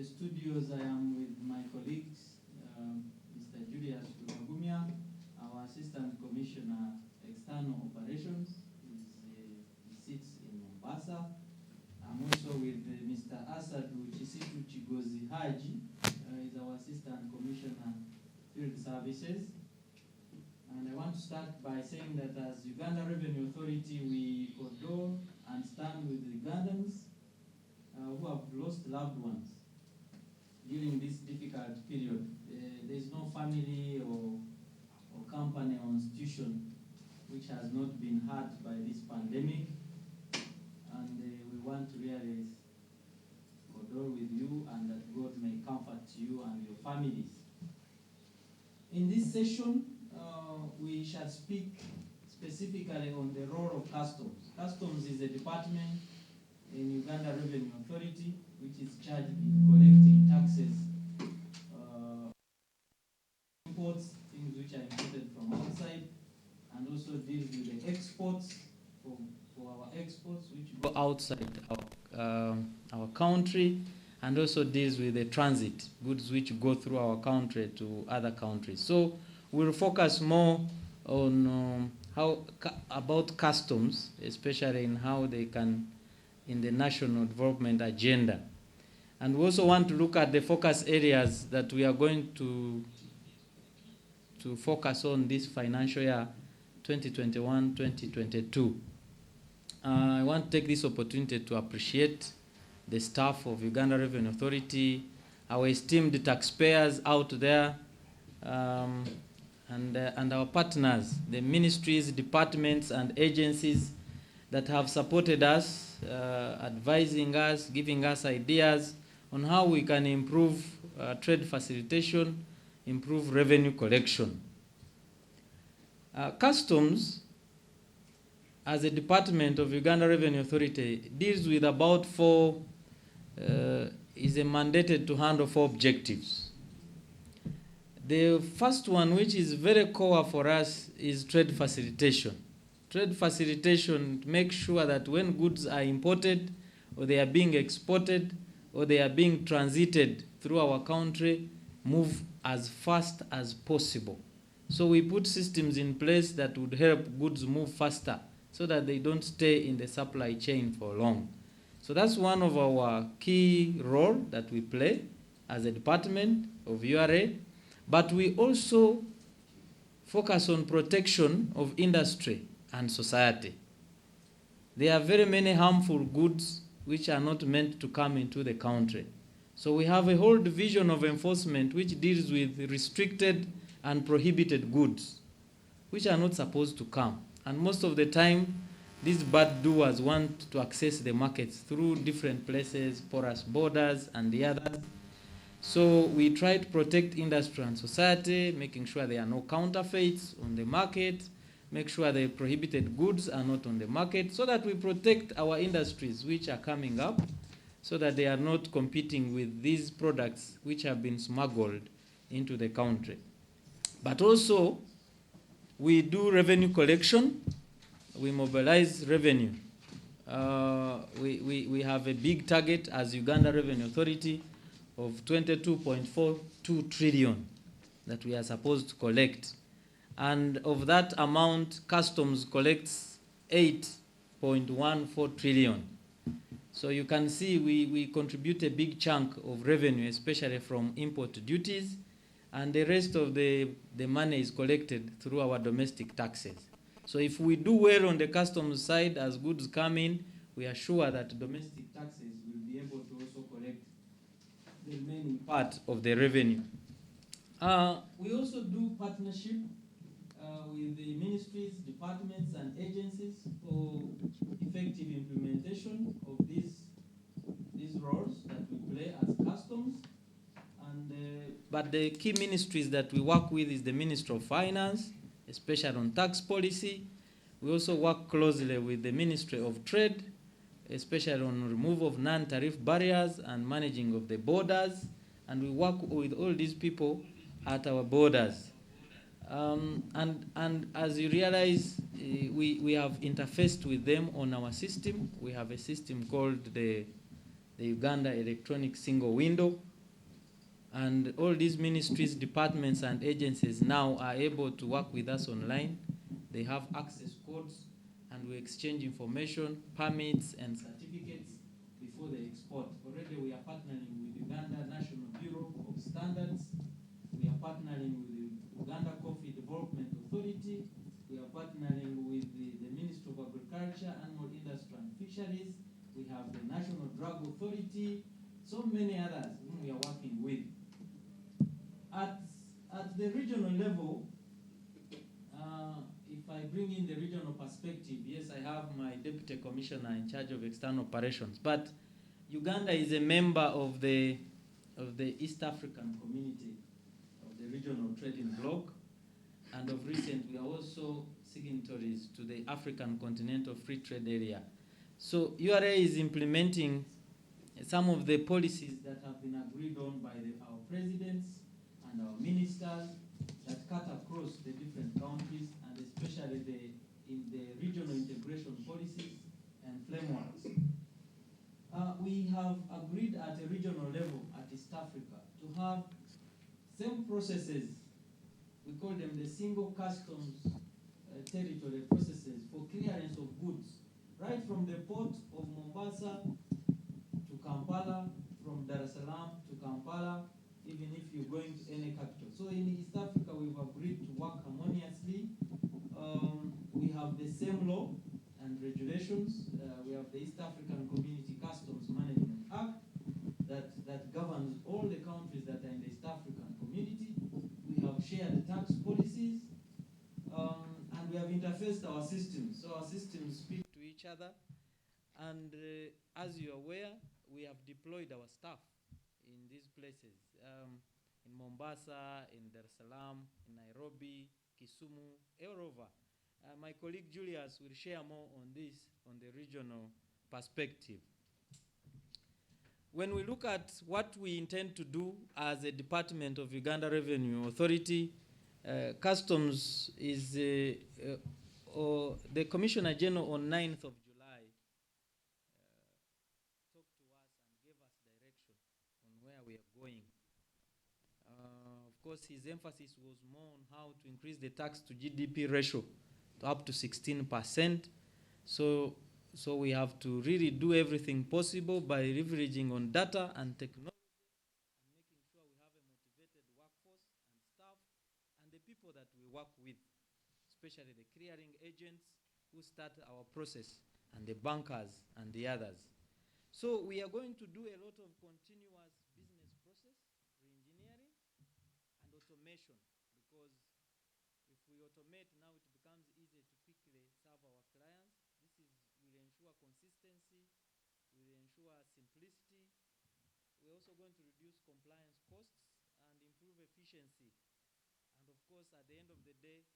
the studios, I am with my colleagues, Mr. Julius Rubagumya, our Assistant Commissioner External Operations. He sits in Mombasa. I'm also with Mr. Asadu Kisitu Kigozi is our Assistant Commissioner Field Services. And I want to start by saying that as Uganda Revenue Authority, we condole and stand with Ugandans who have lost loved ones during this difficult period. There is no family or company or institution which has not been hurt by this pandemic, and we want to really condole with you, and that God may comfort you and your families. In this session, we shall speak specifically on the role of customs. Customs is a department in Uganda Revenue Authority which is charged with collecting taxes, imports, things which are imported from outside, and also deals with the exports for our exports which go outside our country, and also deals with the transit, goods which go through our country to other countries. So we'll focus more on about customs, especially in how they can in the national development agenda. And we also want to look at the focus areas that we are going to focus on this financial year 2021-2022. I want to take this opportunity to appreciate the staff of Uganda Revenue Authority, our esteemed taxpayers out there, and our partners, the ministries, departments, and agencies that have supported us, advising us, giving us ideas on how we can improve trade facilitation, improve revenue collection. Customs, as a department of Uganda Revenue Authority, deals with about is mandated to handle 4 objectives. The first one, which is very core for us, is trade facilitation. Trade facilitation makes sure that when goods are imported, or they are being exported, or they are being transited through our country, move as fast as possible. So we put systems in place that would help goods move faster so that they don't stay in the supply chain for long. So that's one of our key role that we play as a department of URA. But we also focus on protection of industry and society. There are very many harmful goods which are not meant to come into the country. So we have a whole division of enforcement which deals with restricted and prohibited goods which are not supposed to come. And most of the time, these bad doers want to access the markets through different places, porous borders and the others. So we try to protect industry and society, making sure there are no counterfeits on the market, make sure the prohibited goods are not on the market, so that we protect our industries which are coming up, so that they are not competing with these products which have been smuggled into the country. But also, we do revenue collection. We mobilize revenue. We have a big target as Uganda Revenue Authority of 22.42 trillion that we are supposed to collect. And of that amount, customs collects 8.14 trillion. So you can see we contribute a big chunk of revenue, especially from import duties, and the rest of the money is collected through our domestic taxes. So if we do well on the customs side, as goods come in, we are sure that domestic taxes will be able to also collect the remaining part of the revenue. We also do partnership with the ministries, departments, and agencies for effective implementation of these roles that we play as customs. But the key ministries that we work with is the Ministry of Finance, especially on tax policy. We also work closely with the Ministry of Trade, especially on removal of non-tariff barriers and managing of the borders. And we work with all these people at our borders. And as you realize, we have interfaced with them on our system. We have a system called the Uganda Electronic Single Window, And all these ministries, departments, and agencies now are able to work with us online. They have access codes, and we exchange information, permits, and certificates before they export. Already we are partnering with Uganda National Bureau of Standards. We are partnering with the Uganda Coffee Development Authority. We are partnering with the Ministry of Agriculture, Animal Industry and Fisheries. We have the National Drug Authority, so many others whom we are working with. At the regional level, if I bring in the regional perspective, yes, I have my Deputy Commissioner in charge of external operations, but Uganda is a member of the East African community of the regional trading bloc, and of recent we are also signatories to the African Continental Free Trade Area. So URA is implementing some of the policies that have been agreed on by our presidents and our ministers that cut across the different countries, and especially in the regional integration policies and frameworks. We have agreed at a regional level at East Africa to have same processes. We call them the single customs territory processes for clearance of goods, right from the port of Mombasa to Kampala, from Dar es Salaam to Kampala, even if you're going to any capital. So in East Africa, we've agreed to work harmoniously. We have the same law and regulations. We have the East African Community Customs Management Act that governs all the countries that are in the East African community. We have shared tax policies, and we have interfaced our systems. So our systems speak to each other. And as you're aware, we have deployed our staff in these places, in Mombasa, in Dar es Salaam, in Nairobi, Kisumu, all over. My colleague Julius will share more on this on the regional perspective. When we look at what we intend to do as a department of Uganda Revenue Authority, Customs is, or the Commissioner General on 9th of July talked to us and gave us direction on where we are going. Of course, his emphasis was more on how to increase the tax to GDP ratio to up to 16%. So we have to really do everything possible by leveraging on data and technology and making sure we have a motivated workforce and staff and the people that we work with, especially the clearing agents who start our process and the bankers and the others. So we are going to do a lot of continuous business process re-engineering and automation, because if we automate now, it becomes easier to quickly serve our clients. This will ensure consistency, will ensure simplicity. We're also going to reduce compliance costs and improve efficiency. And of course, at the end of the day,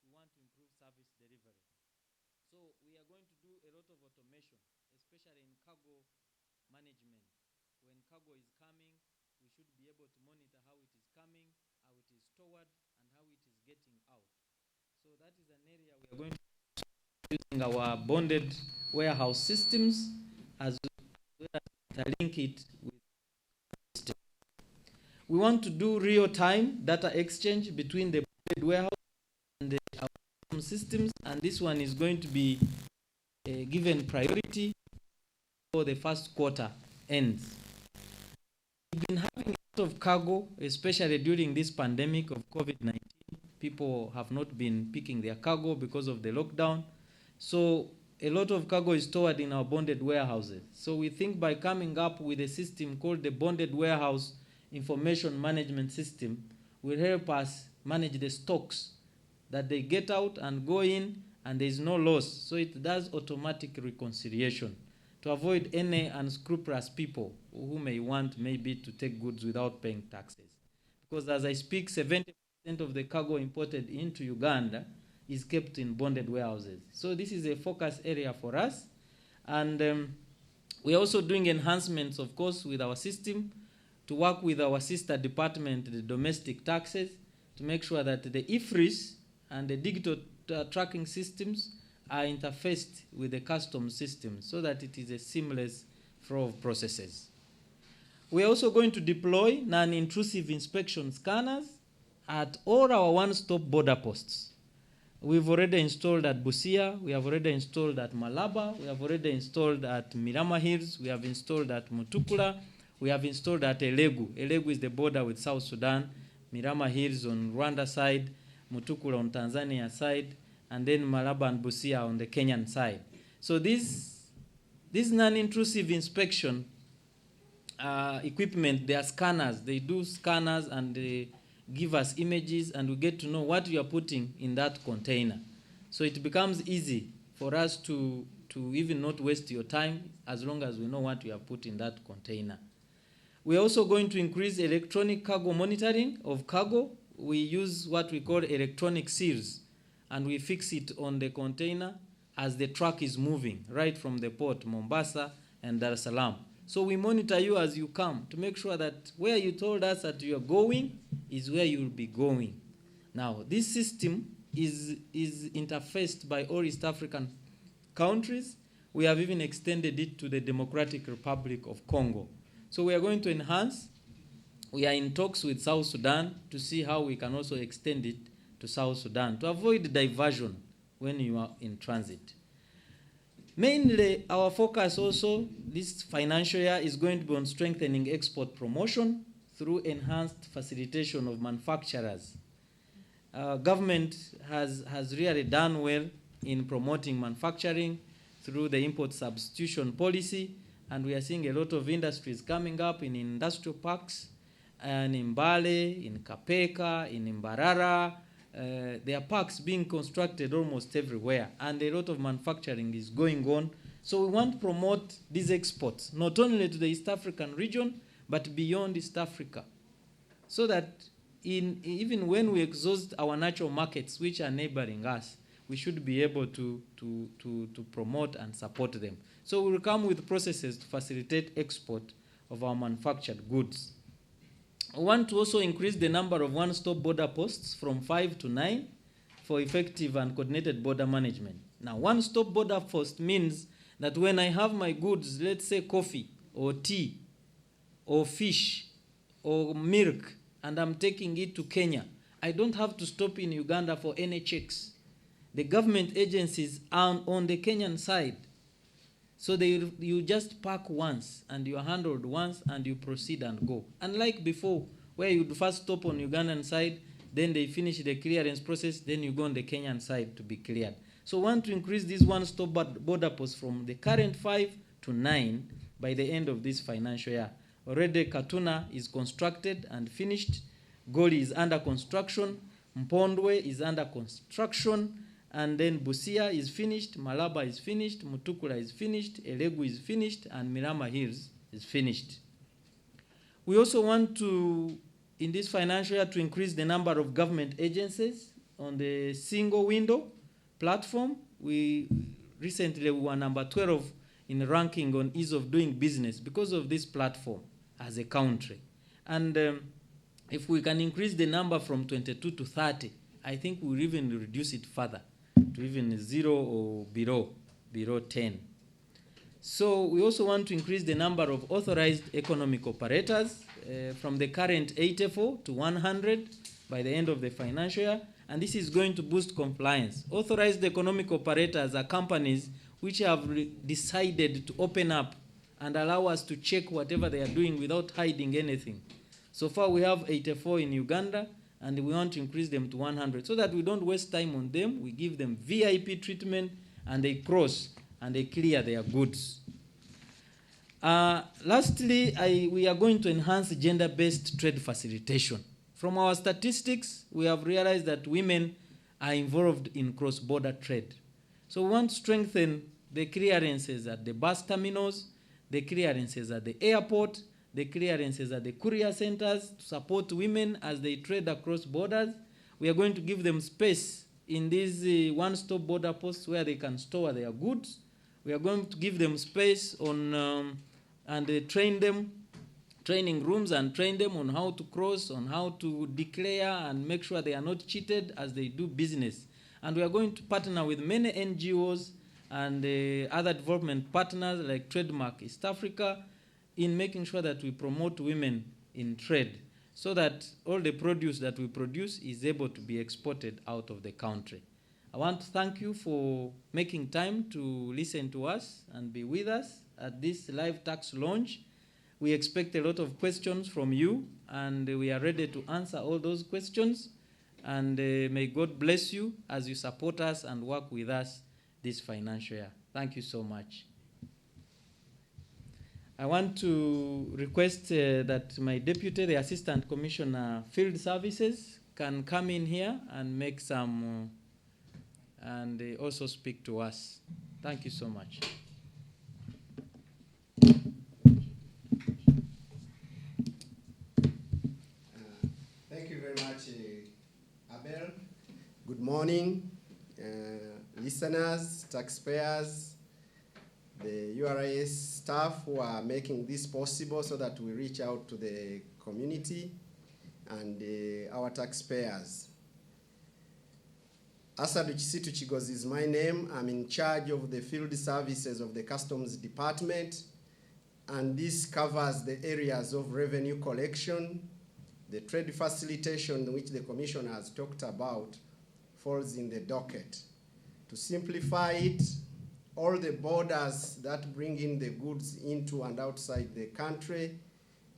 we want to improve service delivery. So we are going to do a lot of automation, especially in cargo management. When cargo is coming, we should be able to monitor how it is coming, how it is stored, and how it is getting out. So that is an area we are going to using our bonded warehouse systems as well as link it with system. We want to do real-time data exchange between the bonded warehouse and our systems, and this one is going to be given priority before the first quarter ends. We've been having a lot of cargo, especially during this pandemic of COVID-19. People have not been picking their cargo because of the lockdown. So a lot of cargo is stored in our bonded warehouses. So we think by coming up with a system called the Bonded Warehouse Information Management System will help us manage the stocks that they get out and go in, and there is no loss. So it does automatic reconciliation to avoid any unscrupulous people who may want maybe to take goods without paying taxes. Because as I speak, 70% of the cargo imported into Uganda is kept in bonded warehouses. So this is a focus area for us. And we're also doing enhancements, of course, with our system to work with our sister department, the domestic taxes, to make sure that the IFRIS and the digital tracking systems are interfaced with the customs system so that it is a seamless flow of processes. We are also going to deploy non-intrusive inspection scanners at all our one-stop border posts. We've already installed at Busia, we have already installed at Malaba, we have already installed at Mirama Hills, we have installed at Mutukula, we have installed at Elegu. Elegu is the border with South Sudan, Mirama Hills on Rwanda side, Mutukula on Tanzania side, and then Malaba and Busia on the Kenyan side. So this non-intrusive inspection equipment, they are scanners. They do scanners and they give us images, and we get to know what we are putting in that container. So it becomes easy for us to even not waste your time as long as we know what we have put in that container. We are also going to increase electronic cargo monitoring of cargo. We use what we call electronic seals, and we fix it on the container as the truck is moving right from the port, Mombasa and Dar es Salaam. So we monitor you as you come to make sure that where you told us that you are going is where you will be going. Now, this system is interfaced by all East African countries. We have even extended it to the Democratic Republic of Congo. So we are going to enhance. We are in talks with South Sudan to see how we can also extend it to South Sudan to avoid diversion when you are in transit. Mainly, our focus also this financial year is going to be on strengthening export promotion through enhanced facilitation of manufacturers. Government has really done well in promoting manufacturing through the import substitution policy, and we are seeing a lot of industries coming up in industrial parks, and in Mbale, in Kapeka, in Mbarara. There are parks being constructed almost everywhere, and a lot of manufacturing is going on. So we want to promote these exports, not only to the East African region, but beyond East Africa, so that even when we exhaust our natural markets, which are neighboring us, we should be able to promote and support them. So we will come with processes to facilitate export of our manufactured goods. We want to also increase the number of one-stop border posts from 5 to 9 for effective and coordinated border management. Now, one-stop border post means that when I have my goods, let's say coffee or tea or fish or milk, and I'm taking it to Kenya, I don't have to stop in Uganda for any checks. The government agencies are on the Kenyan side. So you just park once and you are handled once and you proceed and go. Unlike before, where you'd first stop on Ugandan side, then they finish the clearance process, then you go on the Kenyan side to be cleared. So we want to increase this one-stop border post from the current 5 to 9 by the end of this financial year. Already Katuna is constructed and finished. Goli is under construction. Mpondwe is under construction. And then Busia is finished, Malaba is finished, Mutukula is finished, Elegu is finished, and Mirama Hills is finished. We also want to, in this financial year, to increase the number of government agencies on the single window platform. We recently were number 12 in ranking on ease of doing business because of this platform as a country. And if we can increase the number from 22 to 30, I think we'll even reduce it further to even 0 or below 10. So we also want to increase the number of authorized economic operators from the current 84 to 100 by the end of the financial year, and this is going to boost compliance. Authorized economic operators are companies which have decided to open up and allow us to check whatever they are doing without hiding anything. So far we have 84 in Uganda, and we want to increase them to 100 so that we don't waste time on them. We give them VIP treatment, and they cross and they clear their goods. Lastly, we are going to enhance gender-based trade facilitation. From our statistics, we have realized that women are involved in cross-border trade. So we want to strengthen the clearances at the bus terminals, the clearances at the airport, the clearances at the courier centers to support women as they trade across borders. We are going to give them space in these one-stop border posts where they can store their goods. We are going to give them space on and train them, training rooms, and train them on how to cross, on how to declare and make sure they are not cheated as they do business. And we are going to partner with many NGOs and other development partners like Trademark East Africa, in making sure that we promote women in trade so that all the produce that we produce is able to be exported out of the country. I want to thank you for making time to listen to us and be with us at this live tax launch. We expect a lot of questions from you, and we are ready to answer all those questions. And may God bless you as you support us and work with us this financial year. Thank you so much. I want to request that my deputy, the Assistant Commissioner Field Services, can come in here and make some, and also speak to us. Thank you so much. Thank you very much, Abel. Good morning, listeners, taxpayers, the URIS staff who are making this possible so that we reach out to the community and our taxpayers. Asadu Kisitu Kigozi is my name. I'm in charge of the field services of the Customs Department, and this covers the areas of revenue collection. The trade facilitation, which the Commissioner has talked about, falls in the docket. To simplify it, all the borders that bring in the goods into and outside the country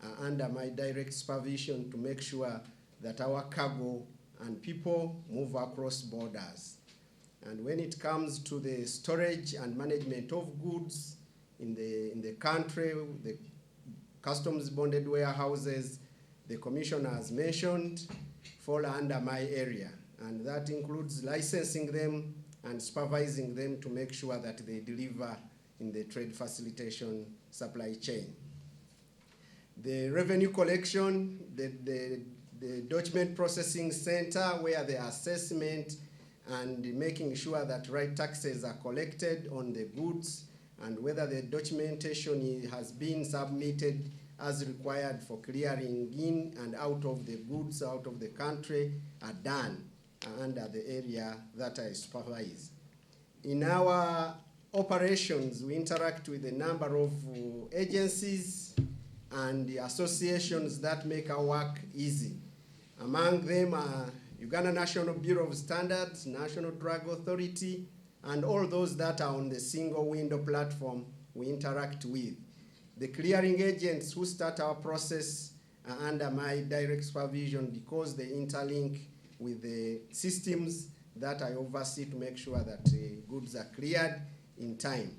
are under my direct supervision to make sure that our cargo and people move across borders. And when it comes to the storage and management of goods in the country, the customs bonded warehouses, the Commissioner has mentioned, fall under my area. And that includes licensing them and supervising them to make sure that they deliver in the trade facilitation supply chain. The revenue collection, the document processing center, where the assessment and making sure that right taxes are collected on the goods and whether the documentation has been submitted as required for clearing in and out of the goods out of the country are done under the area that I supervise. In our operations, we interact with a number of agencies and the associations that make our work easy. Among them are Uganda National Bureau of Standards, National Drug Authority, and all those that are on the single window platform we interact with. The clearing agents who start our process are under my direct supervision because they interlink with the systems that I oversee to make sure that goods are cleared in time.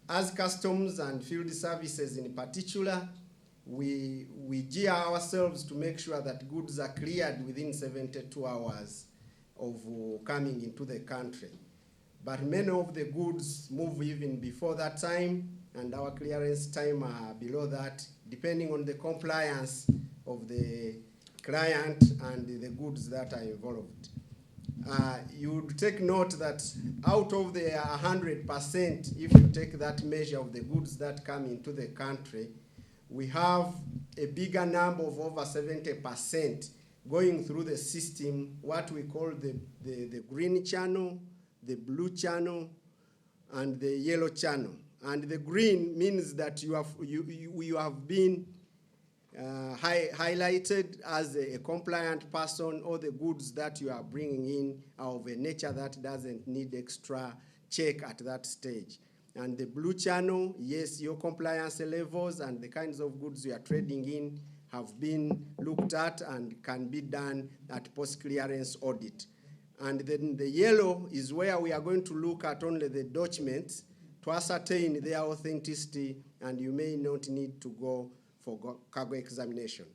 As customs and field services in particular, we gear ourselves to make sure that goods are cleared within 72 hours of coming into the country. But many of the goods move even before that time, and our clearance time are below that, depending on the compliance of the client and the goods that are involved. You would take note that out of the 100%, if you take that measure of the goods that come into the country, we have a bigger number of over 70% going through the system, what we call the green channel, the blue channel, and the yellow channel. And the green means that you have been highlighted as a compliant person, or the goods that you are bringing in are of a nature that doesn't need extra check at that stage. And the blue channel, yes, your compliance levels and the kinds of goods you are trading in have been looked at and can be done at post-clearance audit. And then the yellow is where we are going to look at only the documents to ascertain their authenticity, and you may not need to go for cargo examination.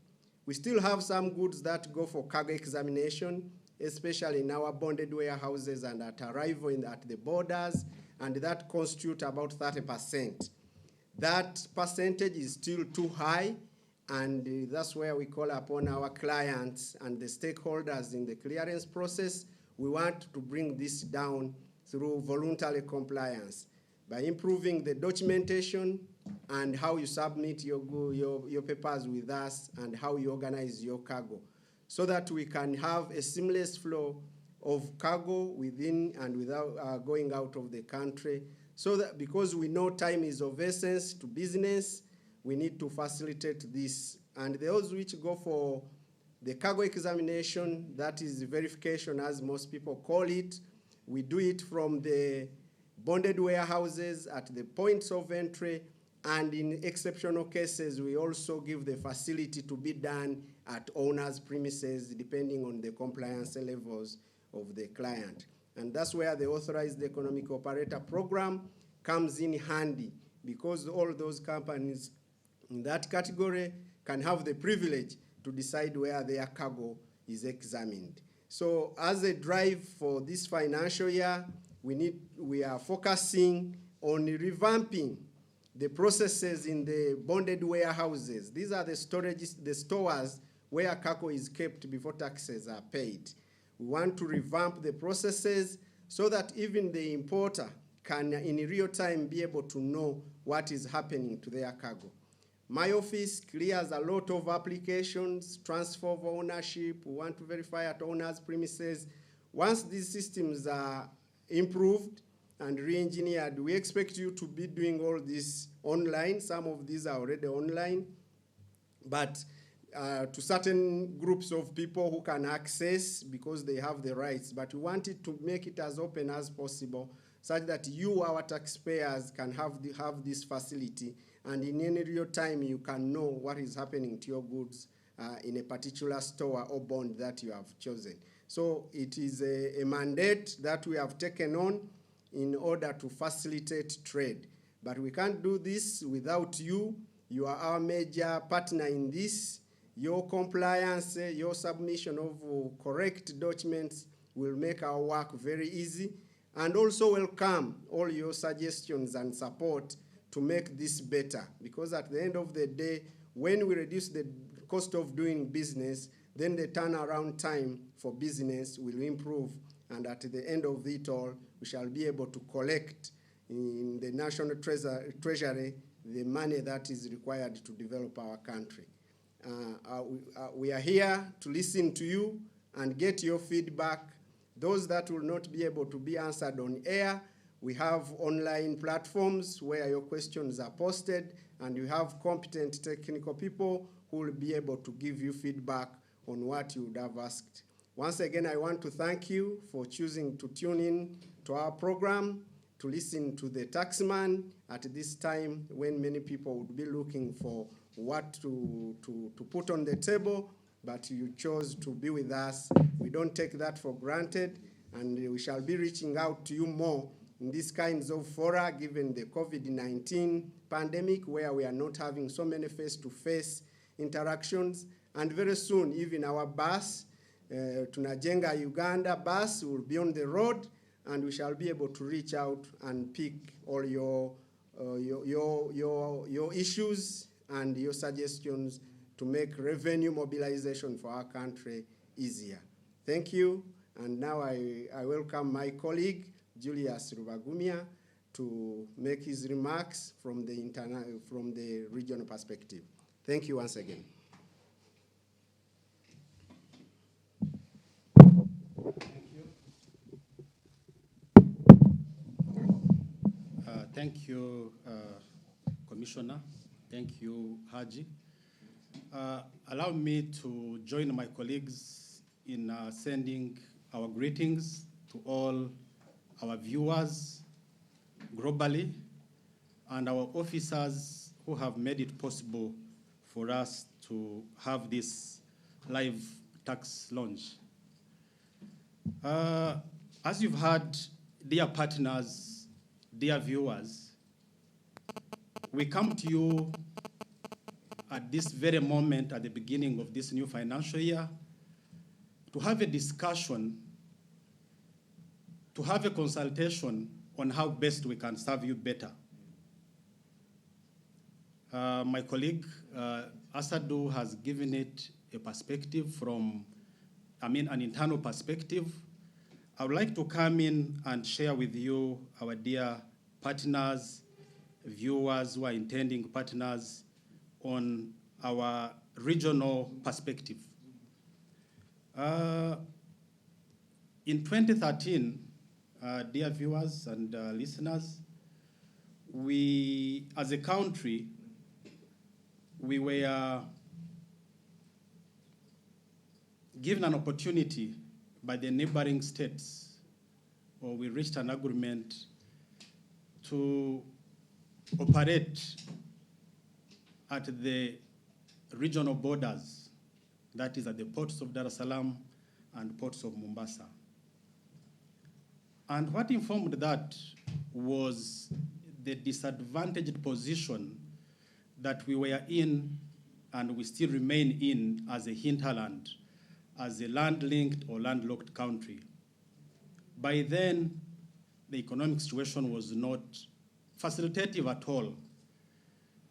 We still have some goods that go for cargo examination, especially in our bonded warehouses and at arrival at the borders, and that constitutes about 30%. That percentage is still too high, and that's where we call upon our clients and the stakeholders in the clearance process. We want to bring this down through voluntary compliance by improving the documentation and how you submit your papers with us and how you organize your cargo, so that we can have a seamless flow of cargo within and without going out of the country. So that, because we know time is of essence to business, we need to facilitate this. And those which go for the cargo examination, that is verification as most people call it, we do it from the bonded warehouses at the points of entry, and in exceptional cases, we also give the facility to be done at owner's premises, depending on the compliance levels of the client. And that's where the authorized economic operator program comes in handy, because all those companies in that category can have the privilege to decide where their cargo is examined. So as a drive for this financial year, we are focusing on revamping the processes in the bonded warehouses. These are the stores where cargo is kept before taxes are paid. We want to revamp the processes so that even the importer can in real time be able to know what is happening to their cargo. My office clears a lot of applications, transfer of ownership. We want to verify at owner's premises. Once these systems are improved and re-engineered, we expect you to be doing all this online. Some of these are already online, but to certain groups of people who can access because they have the rights. But we wanted to make it as open as possible such that you, our taxpayers, can have this facility, and in any real time you can know what is happening to your goods in a particular store or bond that you have chosen. So it is a mandate that we have taken on in order to facilitate trade. But we can't do this without you. You are our major partner in this. Your compliance, your submission of correct documents will make our work very easy, and also welcome all your suggestions and support to make this better. Because at the end of the day, when we reduce the cost of doing business, then the turnaround time for business will improve, and at the end of it all, we shall be able to collect in the national treasury the money that is required to develop our country. We are here to listen to you and get your feedback. Those that will not be able to be answered on air, we have online platforms where your questions are posted, and you have competent technical people who will be able to give you feedback on what you would have asked. Once again, I want to thank you for choosing to tune in to our program, to listen to the taxman at this time when many people would be looking for what to put on the table, but you chose to be with us. We don't take that for granted, and we shall be reaching out to you more in these kinds of fora, given the COVID-19 pandemic, where we are not having so many face-to-face interactions. And very soon, even our bus, Tunajenga Uganda bus, will be on the road, and we shall be able to reach out and pick all your issues and your suggestions to make revenue mobilization for our country easier. Thank you, and now I welcome my colleague, Julius Rubagumya, to make his remarks from the regional perspective. Thank you once again. Thank you, Commissioner. Thank you, Haji. Allow me to join my colleagues in sending our greetings to all our viewers globally and our officers who have made it possible for us to have this live tax launch. As you've heard, dear partners, dear viewers, we come to you at this very moment, at the beginning of this new financial year, to have a discussion, to have a consultation on how best we can serve you better. My colleague, Asadu, has given it a perspective from, an internal perspective. I would like to come in and share with you, our dear partners, viewers who are intending partners, on our regional perspective. In 2013, dear viewers and listeners, we, as a country, we were given an opportunity by the neighboring states, or we reached an agreement to operate at the regional borders, that is at the ports of Dar es Salaam and ports of Mombasa. And what informed that was the disadvantaged position that we were in and we still remain in as a hinterland, as a land-linked or landlocked country. By then, the economic situation was not facilitative at all.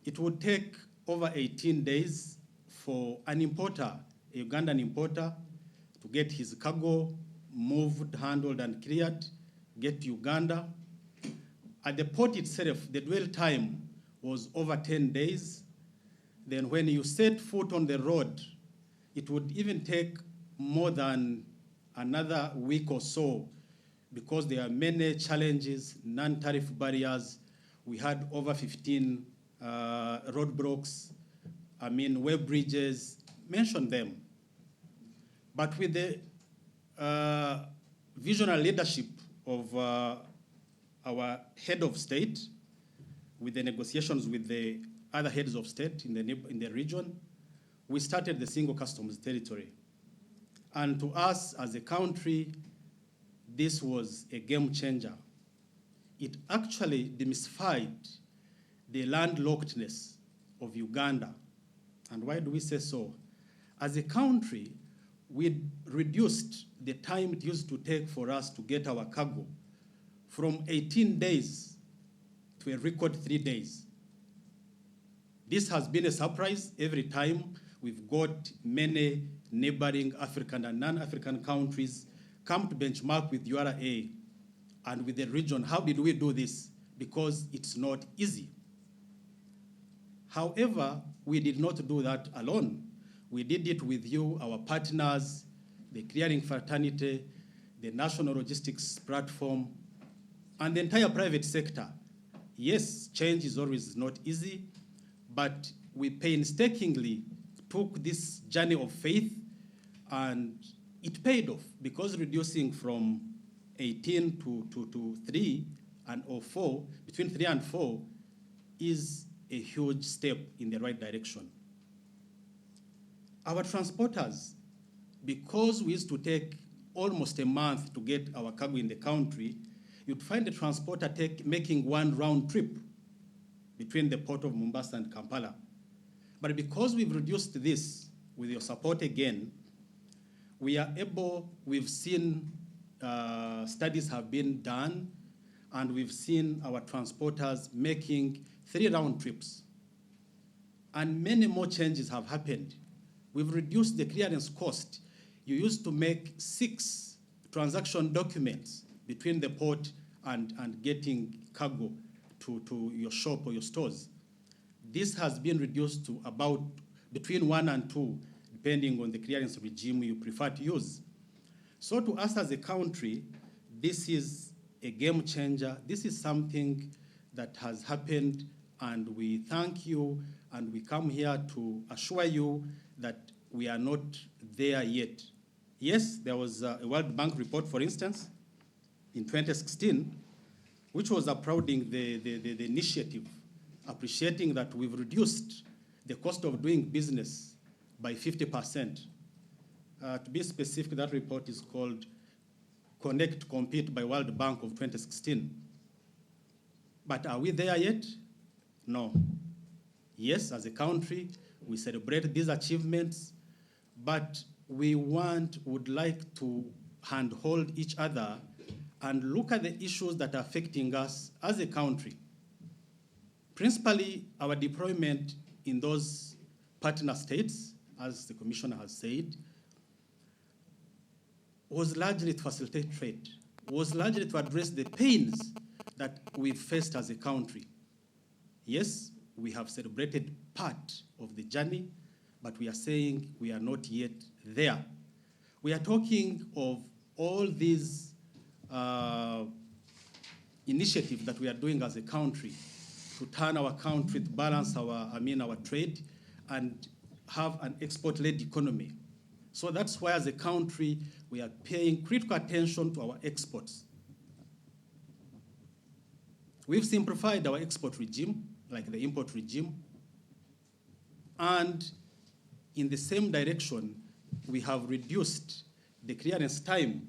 It would take over 18 days for an importer, a Ugandan importer, to get his cargo moved, handled, and cleared, get to Uganda. At the port itself, the dwell time was over 10 days. Then when you set foot on the road, it would even take more than another week or so because there are many challenges, non-tariff barriers. We had over 15 roadblocks, web bridges, mention them. But with the visionary leadership of our head of state, with the negotiations with the other heads of state in the region, we started the single customs territory. And to us as a country, this was a game changer. It actually demystified the landlockedness of Uganda. And why do we say so? As a country, we reduced the time it used to take for us to get our cargo from 18 days to a record 3 days. This has been a surprise every time we've got many neighboring African and non-African countries come to benchmark with URA and with the region. How did we do this? Because it's not easy. However, we did not do that alone. We did it with you, our partners, the clearing fraternity, the National Logistics Platform, and the entire private sector. Yes, change is always not easy, but we painstakingly took this journey of faith, and it paid off because reducing from 18 to 3 or 4, between 3 and 4, is a huge step in the right direction. Our transporters, because we used to take almost a month to get our cargo in the country, you'd find the transporter making one round trip between the port of Mombasa and Kampala. But because we've reduced this, with your support again, we are able, we've seen studies have been done, and we've seen our transporters making 3 round trips. And many more changes have happened. We've reduced the clearance cost. You used to make 6 transaction documents between the port and getting cargo to your shop or your stores. This has been reduced to about between 1 and 2, depending on the clearance regime you prefer to use. So to us as a country, this is a game changer. This is something that has happened, and we thank you, and we come here to assure you that we are not there yet. Yes, there was a World Bank report, for instance, in 2016, which was applauding the initiative, appreciating that we've reduced the cost of doing business by 50%. To be specific, that report is called Connect, Compete by World Bank of 2016. But are we there yet? No. Yes, as a country, we celebrate these achievements, but we would like to handhold each other and look at the issues that are affecting us as a country. Principally, our deployment in those partner states, as the Commissioner has said, was largely to facilitate trade, was largely to address the pains that we've faced as a country. Yes, we have celebrated part of the journey, but we are saying we are not yet there. We are talking of all these initiatives that we are doing as a country to turn our country, to balance our trade, and have an export-led economy. So that's why as a country, we are paying critical attention to our exports. We've simplified our export regime, like the import regime. And in the same direction, we have reduced the clearance time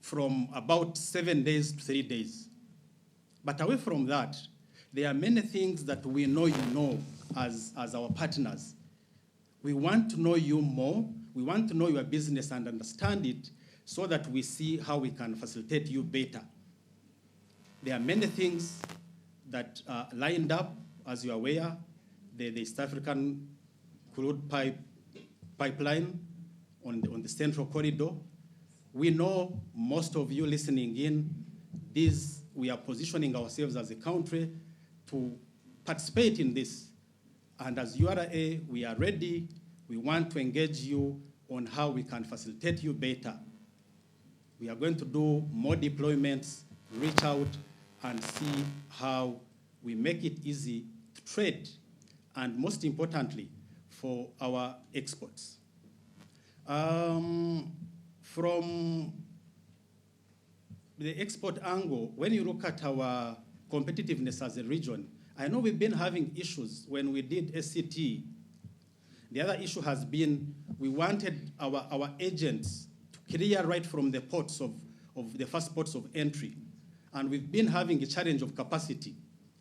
from about 7 days to 3 days. But away from that, there are many things that we know you know as our partners. We want to know you more. We want to know your business and understand it so that we see how we can facilitate you better. There are many things that are lined up, as you are aware, the East African crude pipeline on the Central Corridor. We know most of you listening in, we are positioning ourselves as a country to participate in this. And as URA, we are ready. We want to engage you on how we can facilitate you better. We are going to do more deployments, reach out, and see how we make it easy to trade, and most importantly, for our exports. From the export angle, when you look at our competitiveness as a region, I know we've been having issues when we did SCT. The other issue has been we wanted our agents to clear right from the ports of the first ports of entry. And we've been having a challenge of capacity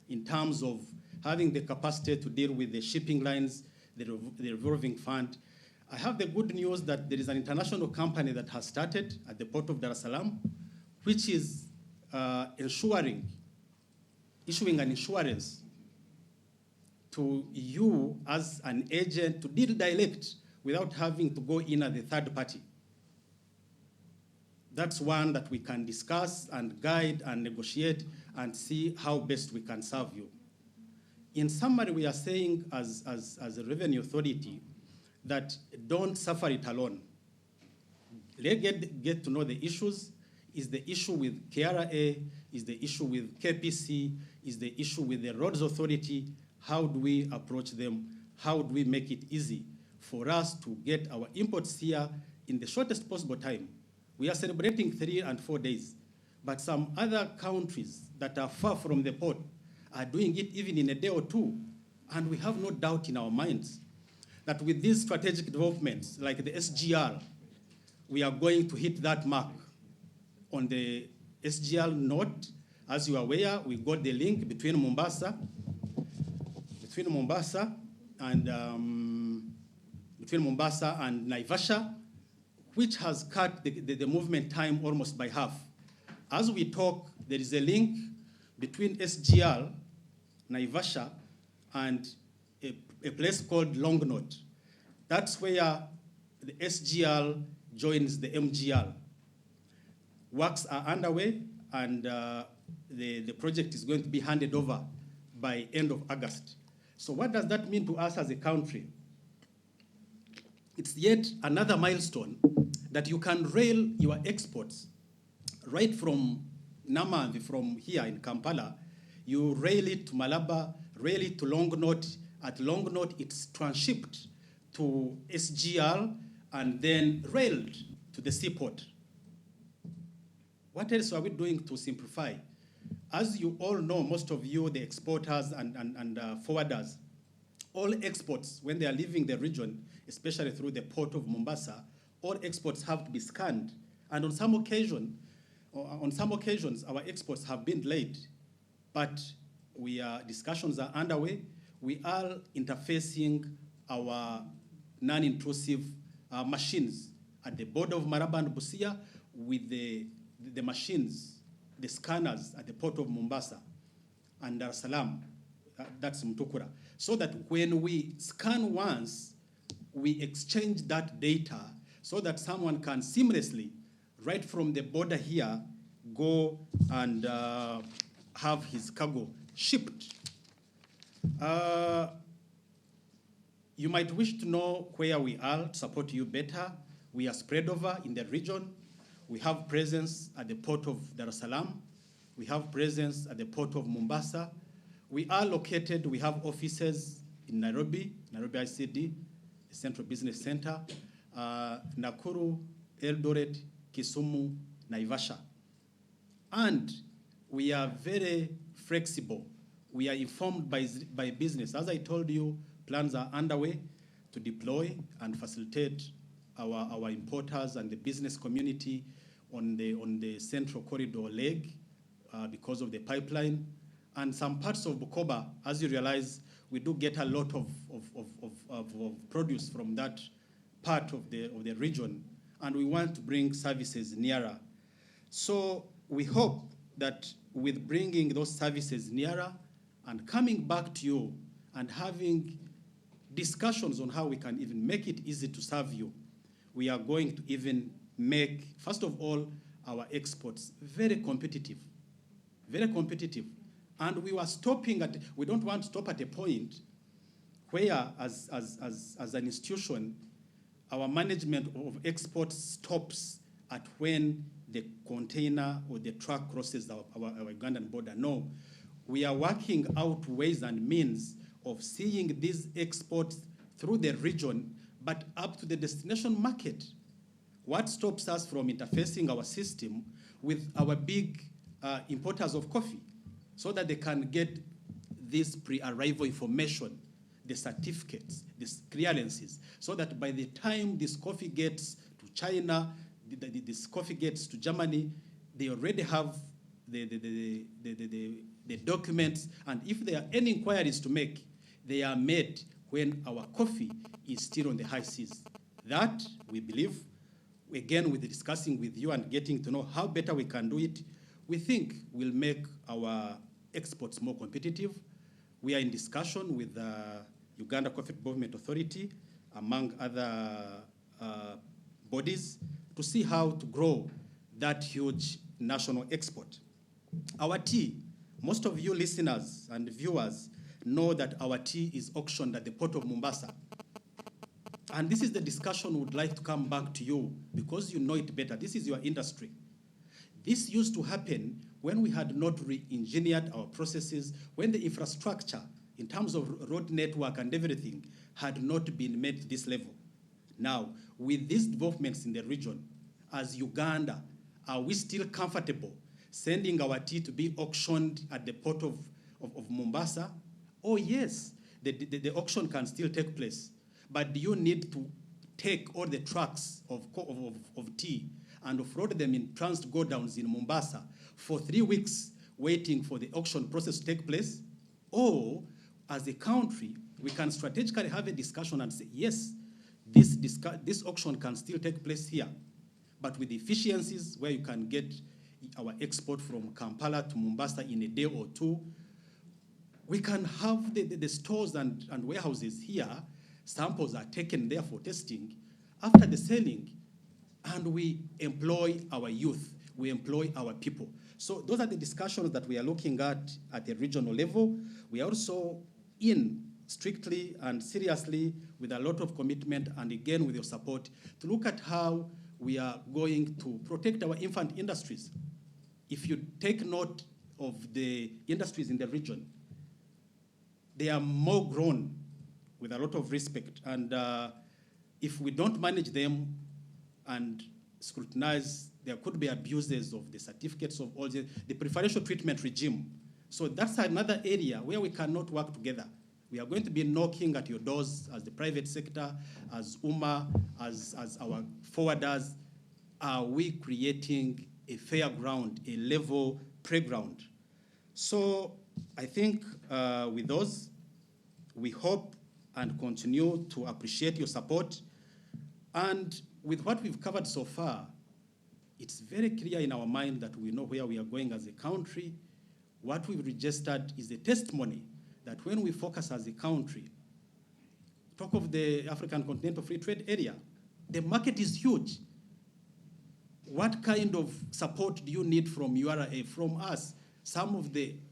in terms of having the capacity to deal with the shipping lines, the revolving fund. I have the good news that there is an international company that has started at the port of Dar es Salaam, which is issuing an insurance to you as an agent to deal direct without having to go in as a third party. That's one that we can discuss and guide and negotiate and see how best we can serve you. In summary, we are saying as a revenue authority that don't suffer it alone. Let's get to know the issues. Is the issue with KRA? Is the issue with KPC? Is the issue with the Roads Authority? How do we approach them? How do we make it easy for us to get our imports here in the shortest possible time? We are celebrating 3 and 4 days, but some other countries that are far from the port are doing it even in a day or two, and we have no doubt in our minds that with these strategic developments, like the SGR, we are going to hit that mark. On the SGR note, as you are aware, we got the link between Mombasa and Naivasha, which has cut the movement time almost by half. As we talk, there is a link between SGR, Naivasha, and a place called Longnot. That's where the SGR joins the MGR. Works are underway, and the project is going to be handed over by end of August. So what does that mean to us as a country? It's yet another milestone that you can rail your exports right from Namanvi, from here in Kampala. You rail it to Malaba, rail it to Longnot. At Longnot, it's transshipped to SGR and then railed to the seaport. What else are we doing to simplify? As you all know, most of you, the exporters and forwarders, all exports, when they are leaving the region, especially through the port of Mombasa, all exports have to be scanned. And on some occasions, our exports have been delayed, but discussions are underway. We are interfacing our non-intrusive machines at the border of Maraba and Busia with the machines, the scanners at the port of Mombasa and Dar es Salaam, that's Mtukura, so that when we scan once, we exchange that data so that someone can seamlessly, right from the border here, go and have his cargo shipped. You might wish to know where we are to support you better. We are spread over in the region. We have presence at the port of Dar es Salaam. We have presence at the port of Mombasa. We are located, we have offices in Nairobi, Nairobi ICD, the Central Business Center, Nakuru, Eldoret, Kisumu, Naivasha. And we are very flexible. We are informed by business. As I told you, plans are underway to deploy and facilitate our importers and the business community on the central corridor leg because of the pipeline. And some parts of Bukoba, as you realize, we do get a lot of produce from that part of the region, and we want to bring services nearer. So we hope that with bringing those services nearer and coming back to you and having discussions on how we can even make it easy to serve you, we are going to even make, first of all, our exports very competitive, very competitive. And we don't want to stop at a point where, as an institution, our management of exports stops at when the container or the truck crosses our Ugandan border. No, we are working out ways and means of seeing these exports through the region, but up to the destination market. What stops us from interfacing our system with our big importers of coffee so that they can get this pre-arrival information, the certificates, these clearances, so that by the time this coffee gets to China, this coffee gets to Germany, they already have the documents, and if there are any inquiries to make, they are made when our coffee is still on the high seas. That, we believe, again, with discussing with you and getting to know how better we can do it, we think will make our exports more competitive. We are in discussion with the Uganda Coffee Development Authority, among other bodies, to see how to grow that huge national export. Our tea, most of you listeners and viewers know that our tea is auctioned at the port of Mombasa. And this is the discussion we would like to come back to you because you know it better. This is your industry. This used to happen when we had not re-engineered our processes, when the infrastructure in terms of road network and everything had not been made to this level. Now, with these developments in the region, as Uganda, are we still comfortable sending our tea to be auctioned at the port of Mombasa? Oh yes, the auction can still take place. But do you need to take all the trucks of tea and offload them in trans-go-downs in Mombasa for 3 weeks waiting for the auction process to take place? Or, as a country, we can strategically have a discussion and say, yes, this auction can still take place here, but with efficiencies where you can get our export from Kampala to Mombasa in a day or two. We can have the stores and warehouses here. Samples are taken there for testing. After the selling, and we employ our youth, we employ our people. So those are the discussions that we are looking at the regional level. We are also in strictly and seriously with a lot of commitment and again with your support to look at how we are going to protect our infant industries. If you take note of the industries in the region, they are more grown with a lot of respect. And if we don't manage them and scrutinize, there could be abuses of the certificates of all the preferential treatment regime. So that's another area where we cannot work together. We are going to be knocking at your doors as the private sector, as UMA, as our forwarders. Are we creating a fair ground, a level playground? So I think with those, we hope and continue to appreciate your support. And with what we've covered so far, it's very clear in our mind that we know where we are going as a country. What we've registered is a testimony that when we focus as a country, talk of the African Continental Free Trade Area, the market is huge. What kind of support do you need from URA, from us?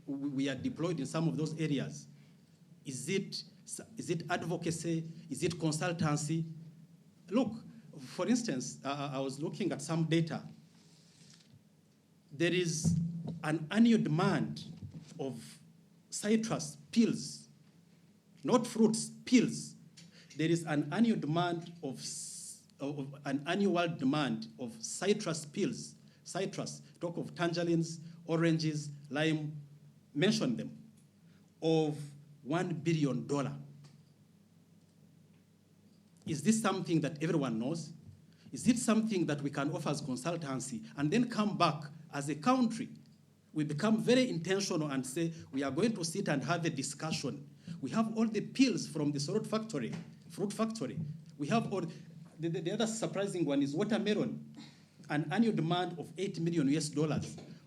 We are deployed in some of those areas. Is it advocacy? Is it consultancy? Look, for instance, I was looking at some data. There is an annual demand of citrus peels, not fruits, peels. There is an annual demand of citrus peels. Citrus, talk of tangerines, oranges, lime, mention them, of $1 billion. Is this something that everyone knows? Is it something that we can offer as consultancy and then come back as a country? We become very intentional and say, we are going to sit and have a discussion. We have all the peels from the fruit factory. We have all, the other surprising one is watermelon, an annual demand of $8 million US.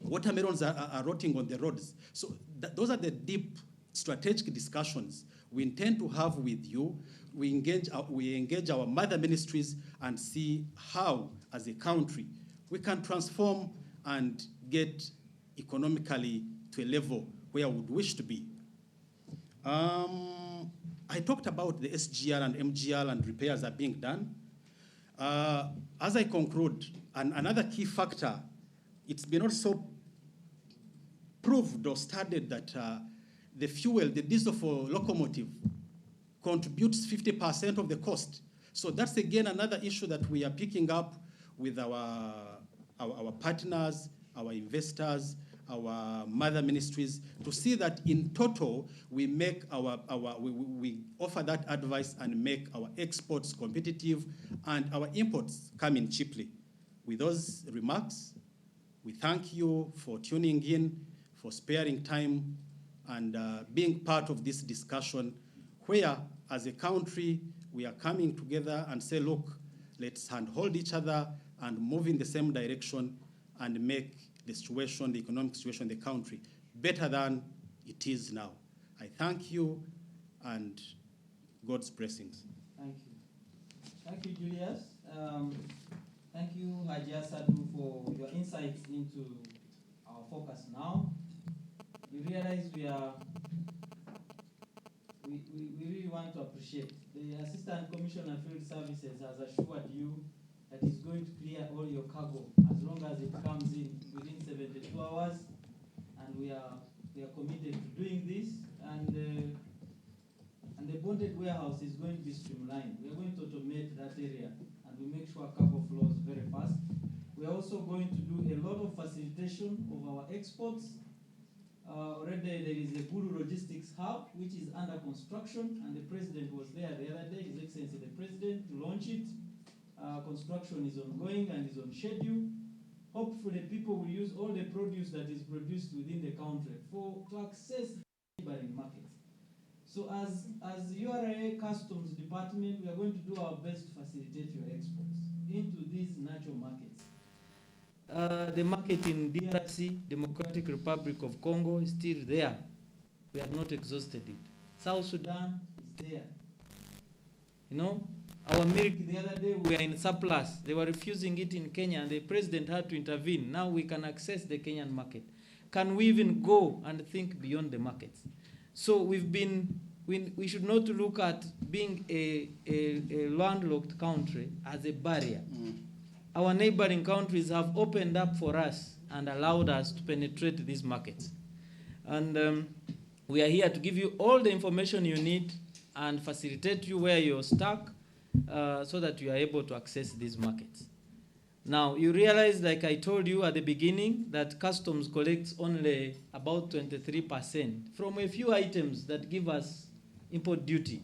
Watermelons are rotting on the roads. So those are the deep strategic discussions we intend to have with you. We engage our mother ministries and see how, as a country, we can transform and get economically to a level where we would wish to be. I talked about the SGR and MGR and repairs are being done. As I conclude, another key factor, it's been also proved or studied that the fuel, the diesel for locomotive, contributes 50% of the cost. So that's again another issue that we are picking up with our partners, our investors, our mother ministries, to see that in total we make we offer that advice and make our exports competitive and our imports come in cheaply. With those remarks, we thank you for tuning in, for sparing time and being part of this discussion where, as a country, we are coming together and say, look, let's handhold each other and move in the same direction and make the situation, the economic situation in the country, better than it is now. I thank you and God's blessings. Thank you. Thank you, Julius. Thank you, Haji Asadu, for your insights into our focus now. You realize we really want to appreciate. The Assistant Commissioner Field Services has assured you that he's going to clear all your cargo as long as it comes in within 72 hours, and we are committed to doing this, and the bonded warehouse is going to be streamlined. We are going to automate that area, and we make sure cargo flows very fast. We are also going to do a lot of facilitation of our exports. Already there is a Guru Logistics Hub, which is under construction, and the President was there the other day, His Excellency the President, to launch it. Construction is ongoing and is on schedule. Hopefully people will use all the produce that is produced within the country to access neighboring markets. So as URA Customs Department, we are going to do our best to facilitate your exports into these natural markets. The market in DRC, Democratic Republic of Congo, is still there. We have not exhausted it. South Sudan is there. You know, our milk the other day, we are in surplus. They were refusing it in Kenya, and the president had to intervene. Now we can access the Kenyan market. Can we even go and think beyond the markets? So we should not look at being a landlocked country as a barrier. Our neighboring countries have opened up for us and allowed us to penetrate these markets. And we are here to give you all the information you need and facilitate you where you're stuck so that you are able to access these markets. Now, you realize, like I told you at the beginning, that customs collects only about 23% from a few items that give us import duty: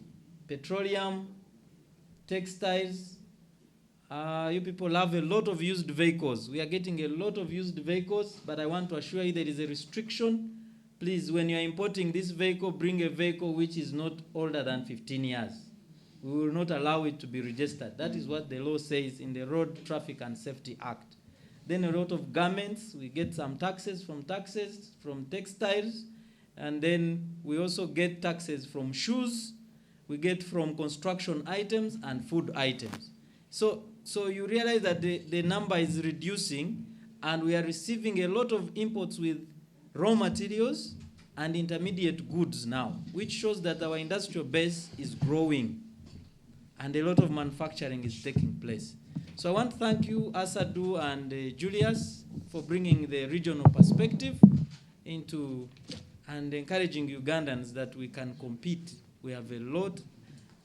petroleum, textiles. You people have a lot of used vehicles. We are getting a lot of used vehicles, but I want to assure you there is a restriction. Please, when you are importing this vehicle, bring a vehicle which is not older than 15 years. We will not allow it to be registered. That is what the law says in the Road Traffic and Safety Act. Then a lot of garments. We get some taxes from textiles, and then we also get taxes from shoes. We get from construction items and food items. So you realize that the number is reducing, and we are receiving a lot of imports with raw materials and intermediate goods now, which shows that our industrial base is growing and a lot of manufacturing is taking place. So I want to thank you, Asadu and Julius, for bringing the regional perspective into and encouraging Ugandans that we can compete. We have a lot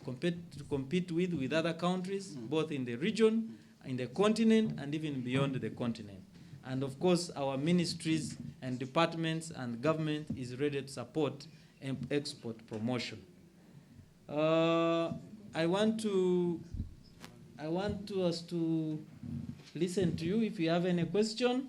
to compete with other countries, both in the region, in the continent, and even beyond the continent. And of course, our ministries and departments and government is ready to support export promotion. I want us to listen to you if you have any question.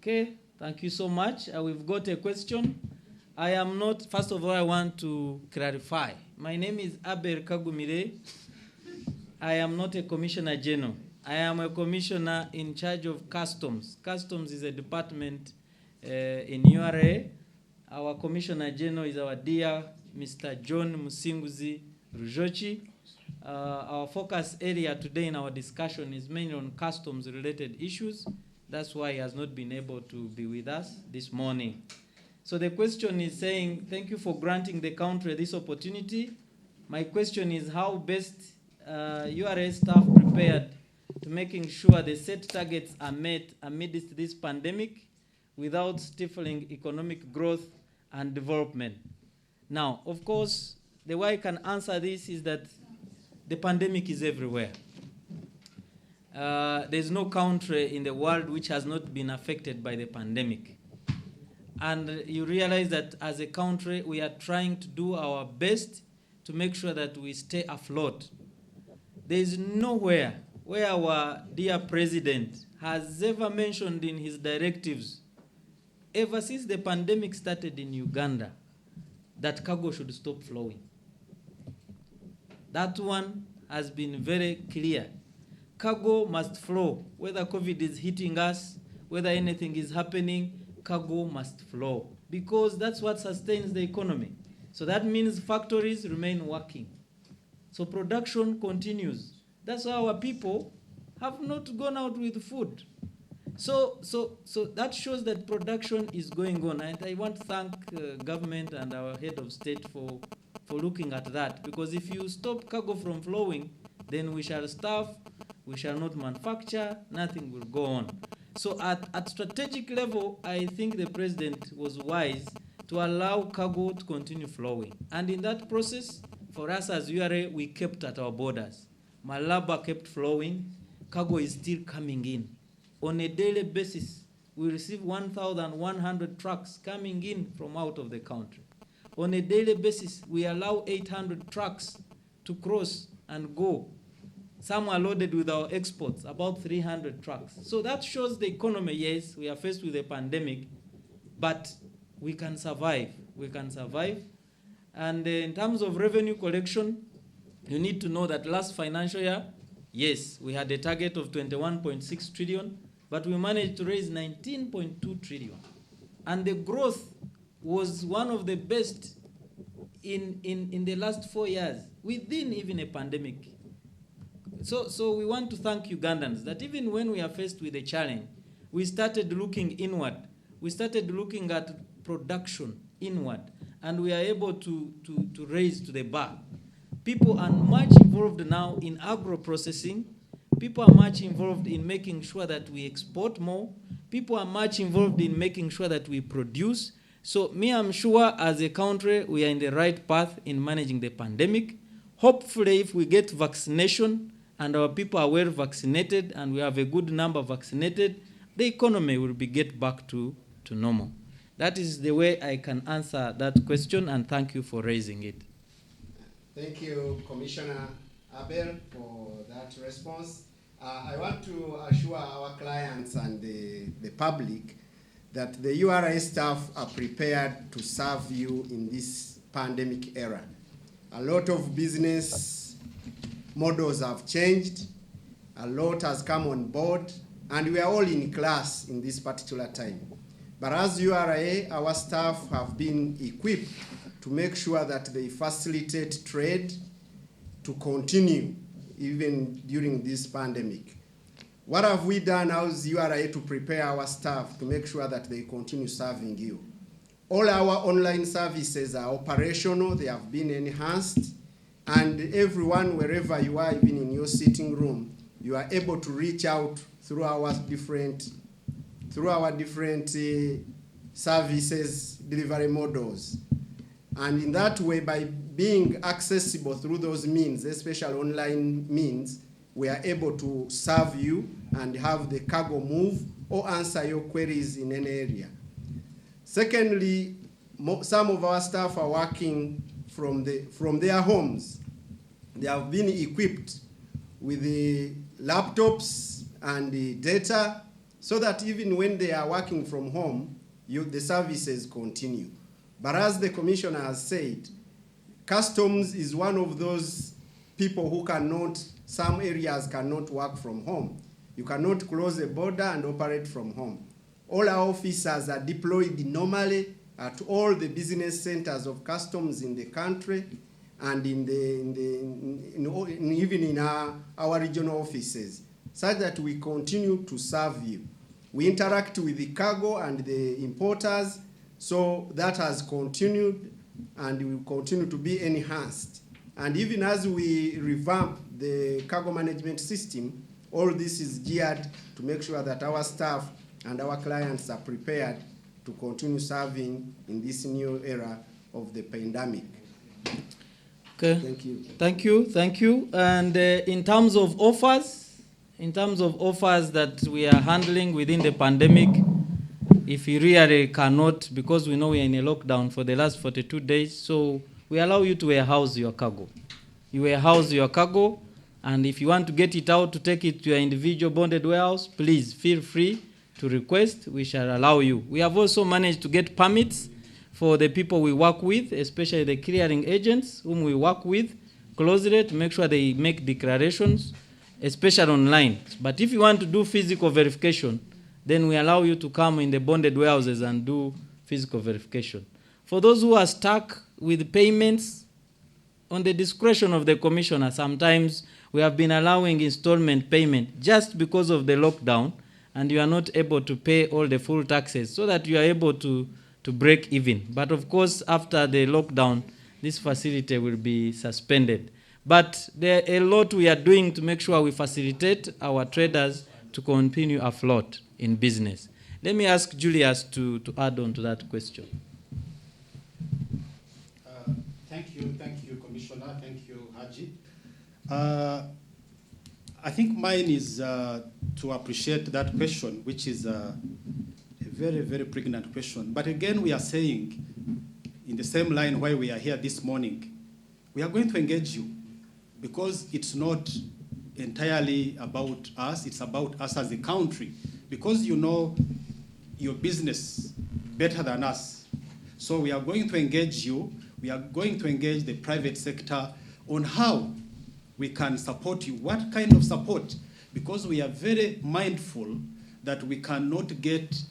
Okay, thank you so much. We've got a question. I am not, first of all, I want to clarify. My name is Abel Kagumire. I am not a Commissioner General. I am a commissioner in charge of customs. Customs is a department in URA. Our Commissioner General is our dear Mr. John Musinguzi Rujochi. Our focus area today in our discussion is mainly on customs-related issues. That's why he has not been able to be with us this morning. So the question is saying, thank you for granting the country this opportunity. My question is how best URA staff prepared to making sure the set targets are met amidst this pandemic without stifling economic growth and development. Now, of course, the way I can answer this is that the pandemic is everywhere. There's no country in the world which has not been affected by the pandemic. And you realize that as a country, we are trying to do our best to make sure that we stay afloat. There is nowhere where our dear president has ever mentioned in his directives, ever since the pandemic started in Uganda, that cargo should stop flowing. That one has been very clear. Cargo must flow. Whether COVID is hitting us, whether anything is happening, cargo must flow because that's what sustains the economy. So that means factories remain working. So production continues. That's why our people have not gone out with food. So that shows that production is going on. And I want to thank government and our head of state for looking at that. Because if you stop cargo from flowing, then we shall starve, we shall not manufacture, nothing will go on. So at strategic level, I think the president was wise to allow cargo to continue flowing. And in that process, for us as URA, we kept at our borders. Malaba kept flowing, cargo is still coming in. On a daily basis, we receive 1,100 trucks coming in from out of the country. On a daily basis, we allow 800 trucks to cross and go. Some are loaded with our exports, about 300 trucks. So that shows the economy, yes, we are faced with a pandemic, but we can survive. We can survive. And in terms of revenue collection, you need to know that last financial year, yes, we had a target of 21.6 trillion, but we managed to raise 19.2 trillion. And the growth was one of the best in the last 4 years, within even a pandemic. So we want to thank Ugandans that even when we are faced with a challenge, we started looking inward. We started looking at production inward, and we are able to raise to the bar. People are much involved now in agro-processing. People are much involved in making sure that we export more. People are much involved in making sure that we produce. So I'm sure as a country, we are in the right path in managing the pandemic. Hopefully, if we get vaccination and our people are well vaccinated and we have a good number vaccinated, the economy will get back to normal. That is the way I can answer that question, and thank you for raising it. Thank you, Commissioner Abel, for that response. I want to assure our clients and the public that the URA staff are prepared to serve you in this pandemic era. A lot of business models have changed, a lot has come on board, and we are all in class in this particular time. But as URA, our staff have been equipped to make sure that they facilitate trade to continue even during this pandemic. What have we done as URA to prepare our staff to make sure that they continue serving you? All our online services are operational, they have been enhanced, and everyone, wherever you are, even in your sitting room, you are able to reach out through our different services delivery models. And in that way, by being accessible through those means, especially online means, we are able to serve you and have the cargo move or answer your queries in any area. Secondly, some of our staff are working from their homes. They have been equipped with the laptops and the data so that even when they are working from home, the services continue. But as the commissioner has said, customs is one of those people who cannot, some areas cannot work from home. You cannot close a border and operate from home. All our officers are deployed normally at all the business centers of customs in the country and even in our regional offices, such that we continue to serve you. We interact with the cargo and the importers, so that has continued and will continue to be enhanced. And even as we revamp the cargo management system, all this is geared to make sure that our staff and our clients are prepared to continue serving in this new era of the pandemic. Okay. Thank you. Thank you. Thank you. And in terms of offers that we are handling within the pandemic, if you really cannot, because we know we are in a lockdown for the last 42 days, so we allow you to warehouse your cargo. You warehouse your cargo, and if you want to get it out to take it to your individual bonded warehouse, please feel free to request. We shall allow you. We have also managed to get permits for the people we work with, especially the clearing agents whom we work with closely to make sure they make declarations, especially online. But if you want to do physical verification, then we allow you to come in the bonded warehouses and do physical verification. For those who are stuck with payments, on the discretion of the commissioner, sometimes we have been allowing installment payment just because of the lockdown, and you are not able to pay all the full taxes so that you are able to break even. But of course, after the lockdown, this facility will be suspended. But there are a lot we are doing to make sure we facilitate our traders to continue afloat in business. Let me ask Julius to add on to that question. Thank you, Commissioner. Thank you, Haji. I think mine is to appreciate that question, which is a very, very pregnant question. But again, we are saying, in the same line why we are here this morning, we are going to engage you because it's not entirely about us, it's about us as a country. Because you know your business better than us. So we are going to engage you, we are going to engage the private sector on how we can support you. What kind of support? Because we are very mindful that we cannot get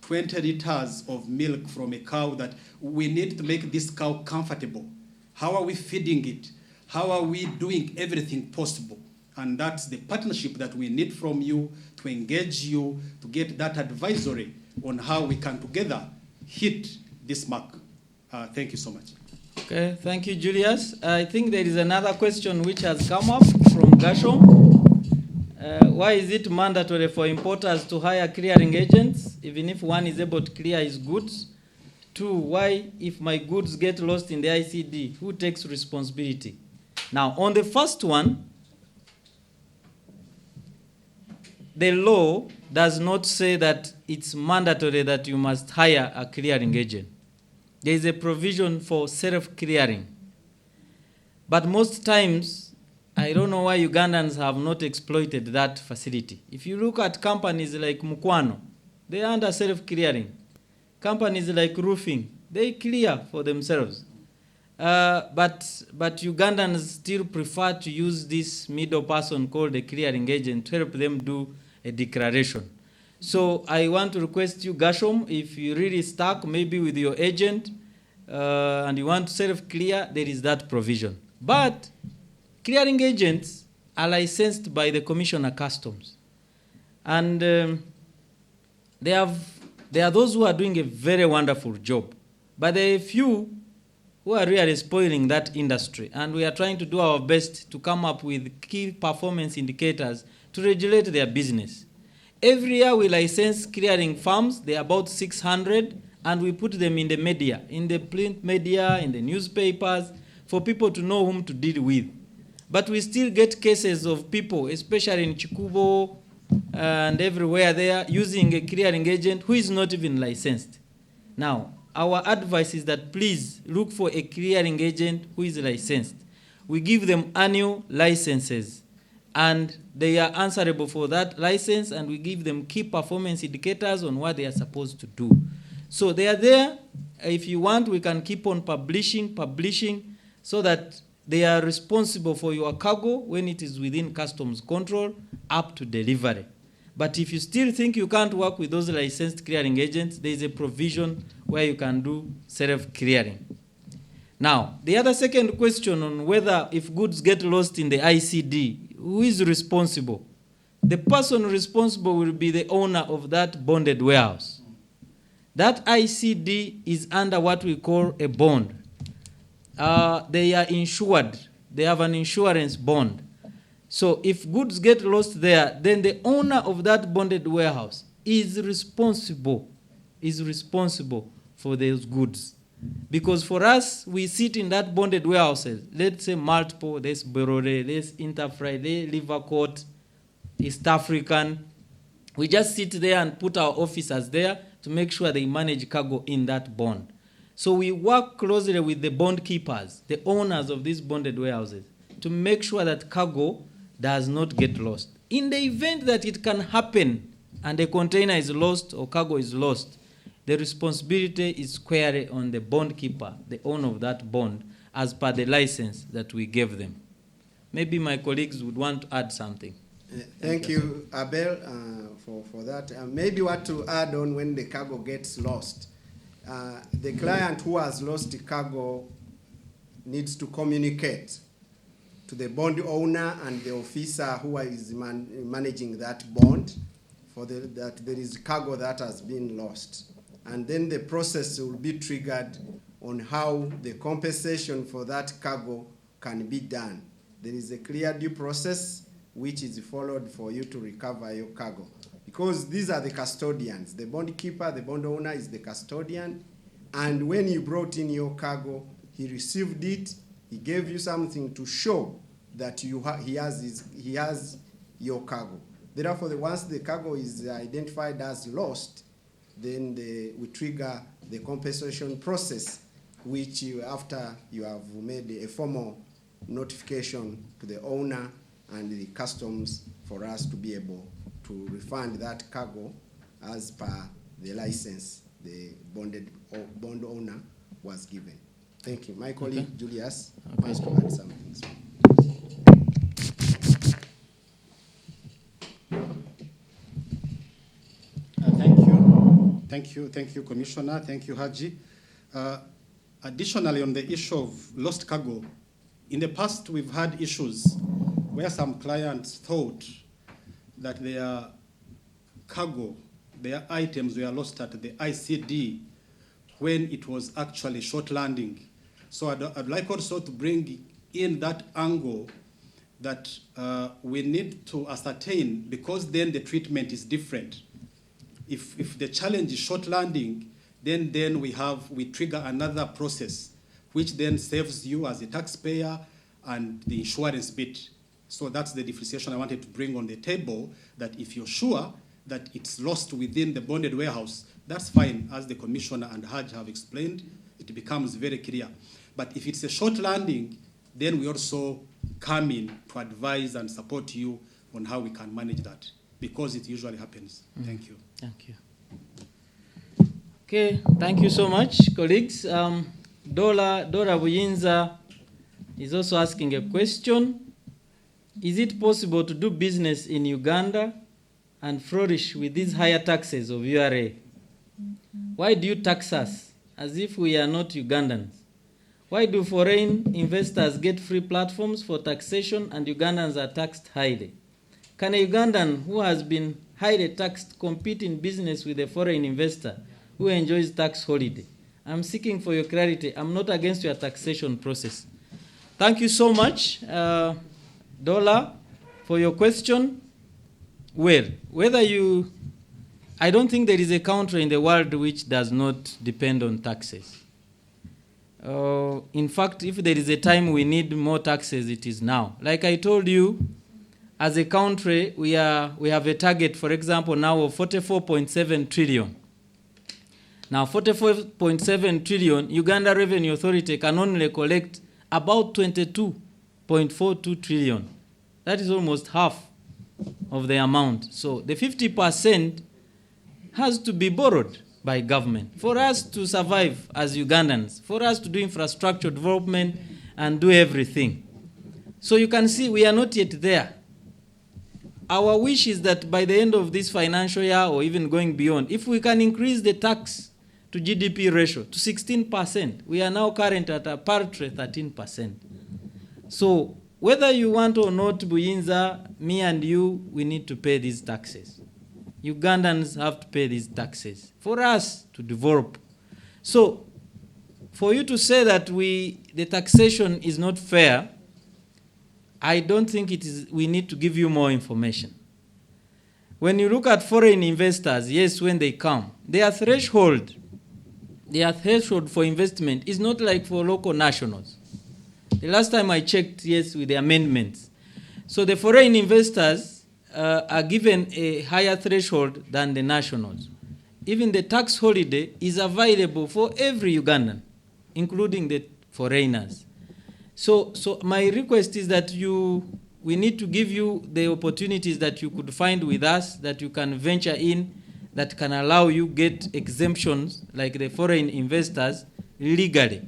20 liters of milk from a cow, that we need to make this cow comfortable. How are we feeding it? How are we doing everything possible? And that's the partnership that we need from you, to engage you, to get that advisory on how we can together hit this mark. Thank you so much. Okay, thank you, Julius. I think there is another question which has come up from Gashom. Why is it mandatory for importers to hire clearing agents, even if one is able to clear his goods? 2, why, if my goods get lost in the ICD, who takes responsibility? Now, on the first one, the law does not say that it's mandatory that you must hire a clearing agent. There is a provision for self-clearing. But most times, I don't know why Ugandans have not exploited that facility. If you look at companies like Mukwano, they are under self-clearing. Companies like roofing, they clear for themselves. But Ugandans still prefer to use this middle person called a clearing agent to help them do a declaration. So I want to request you, Gashom, if you're really stuck maybe with your agent and you want to self-clear, there is that provision. But clearing agents are licensed by the Commissioner Customs. And there are those who are doing a very wonderful job. But there are a few who are really spoiling that industry, and we are trying to do our best to come up with key performance indicators to regulate their business. Every year we license clearing firms, they are about 600, and we put them in the media, in the print media, in the newspapers, for people to know whom to deal with. But we still get cases of people, especially in Chikubo and everywhere there, using a clearing agent who is not even licensed. Now, our advice is that please look for a clearing agent who is licensed. We give them annual licenses, and they are answerable for that license, and we give them key performance indicators on what they are supposed to do. So they are there. If you want, we can keep on publishing, so that they are responsible for your cargo when it is within customs control up to delivery. But if you still think you can't work with those licensed clearing agents, there is a provision where you can do self-clearing. Now, the other second question on whether if goods get lost in the ICD, who is responsible? The person responsible will be the owner of that bonded warehouse. That ICD is under what we call a bond. They are insured. They have an insurance bond. So if goods get lost there, then the owner of that bonded warehouse is responsible for those goods. Because for us, we sit in that bonded warehouses. Let's say multiple, there's Berore, there's Interfry, there's Livercourt, East African. We just sit there and put our officers there to make sure they manage cargo in that bond. So we work closely with the bond keepers, the owners of these bonded warehouses, to make sure that cargo does not get lost. In the event that it can happen and a container is lost or cargo is lost, the responsibility is squarely on the bond keeper, the owner of that bond, as per the license that we gave them. Maybe my colleagues would want to add something. Thank you, Abel, for that. Maybe what to add on when the cargo gets lost. The client who has lost the cargo needs to communicate to the bond owner and the officer who is managing that bond that there is cargo that has been lost. And then the process will be triggered on how the compensation for that cargo can be done. There is a clear due process which is followed for you to recover your cargo. Because these are the custodians. The bond keeper, the bond owner is the custodian. And when you brought in your cargo, he received it, he gave you something to show that he has your cargo. Therefore, once the cargo is identified as lost, then we trigger the compensation process, which after you have made a formal notification to the owner and the customs for us to be able to refund that cargo as per the license the bond owner was given. Thank you. My colleague, Julius, wants to add something. Thank you, Commissioner. Thank you, Haji. Additionally, on the issue of lost cargo, in the past we've had issues where some clients thought that their cargo, their items were lost at the ICD when it was actually short landing. So I'd like also to bring in that angle that we need to ascertain, because then the treatment is different. If the challenge is short landing, then we trigger another process, which then saves you as a taxpayer and the insurance bit. So that's the differentiation I wanted to bring on the table, that if you're sure that it's lost within the bonded warehouse, that's fine, as the Commissioner and Haj have explained, it becomes very clear. But if it's a short landing, then we also come in to advise and support you on how we can manage that, because it usually happens. Thank you. Thank you. Okay, thank you so much, colleagues. Dora Buyinza is also asking a question. Is it possible to do business in Uganda and flourish with these higher taxes of URA? Why do you tax us as if we are not Ugandans? Why do foreign investors get free platforms for taxation and Ugandans are taxed highly? Can a Ugandan who has been highly taxed compete in business with a foreign investor who enjoys tax holiday? I'm seeking for your clarity. I'm not against your taxation process. Thank you so much, Dola, for your question. Well, I don't think there is a country in the world which does not depend on taxes. In fact, if there is a time we need more taxes, it is now. Like I told you, as a country, we have a target, for example, now of 44.7 trillion. Now, 44.7 trillion, Uganda Revenue Authority can only collect about 22.42 trillion. That is almost half of the amount. So the 50% has to be borrowed by government for us to survive as Ugandans, for us to do infrastructure development and do everything. So you can see we are not yet there. Our wish is that by the end of this financial year or even going beyond, if we can increase the tax to GDP ratio to 16%, we are now current at a paltry 13%. So whether you want or not, Buyinza, me and you, we need to pay these taxes. Ugandans have to pay these taxes for us to develop. So for you to say that the taxation is not fair, I don't think it is. We need to give you more information. When you look at foreign investors, yes, when they come, their threshold for investment is not like for local nationals. The last time I checked, yes, with the amendments. So the foreign investors are given a higher threshold than the nationals. Even the tax holiday is available for every Ugandan, including the foreigners. So my request is that we need to give you the opportunities that you could find with us, that you can venture in, that can allow you get exemptions like the foreign investors legally.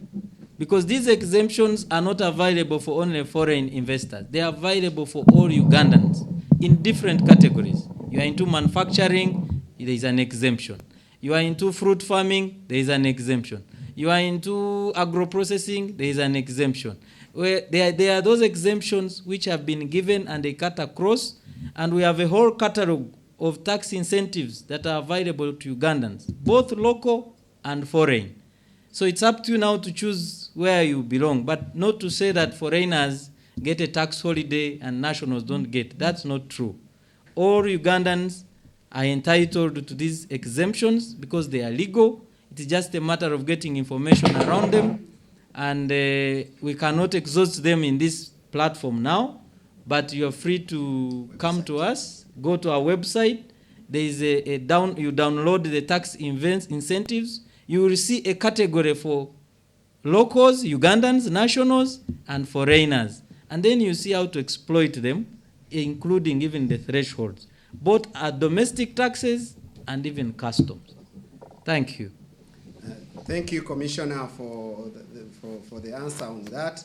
Because these exemptions are not available for only foreign investors. They are available for all Ugandans in different categories. You are into manufacturing, there is an exemption. You are into fruit farming, there is an exemption. You are into agro-processing, there is an exemption. There are those exemptions which have been given and they cut across, and we have a whole catalog of tax incentives that are available to Ugandans, both local and foreign. So it's up to you now to choose where you belong, but not to say that foreigners get a tax holiday and nationals don't get. That's not true. All Ugandans are entitled to these exemptions because they are legal. It's just a matter of getting information around them, and we cannot exhaust them in this platform now, but you're free to come to us, go to our website. There is you download the tax incentives. You will see a category for locals, Ugandans, nationals, and foreigners. And then you see how to exploit them, including even the thresholds. Both are domestic taxes and even customs. Thank you. Thank you, Commissioner, for the answer on that.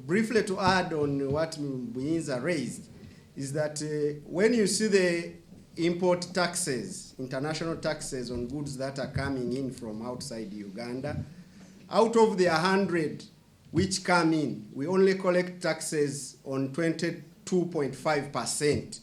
Briefly to add on what Buyinza raised, is that when you see the import taxes, international taxes on goods that are coming in from outside Uganda, out of the 100 which come in, we only collect taxes on 22.5%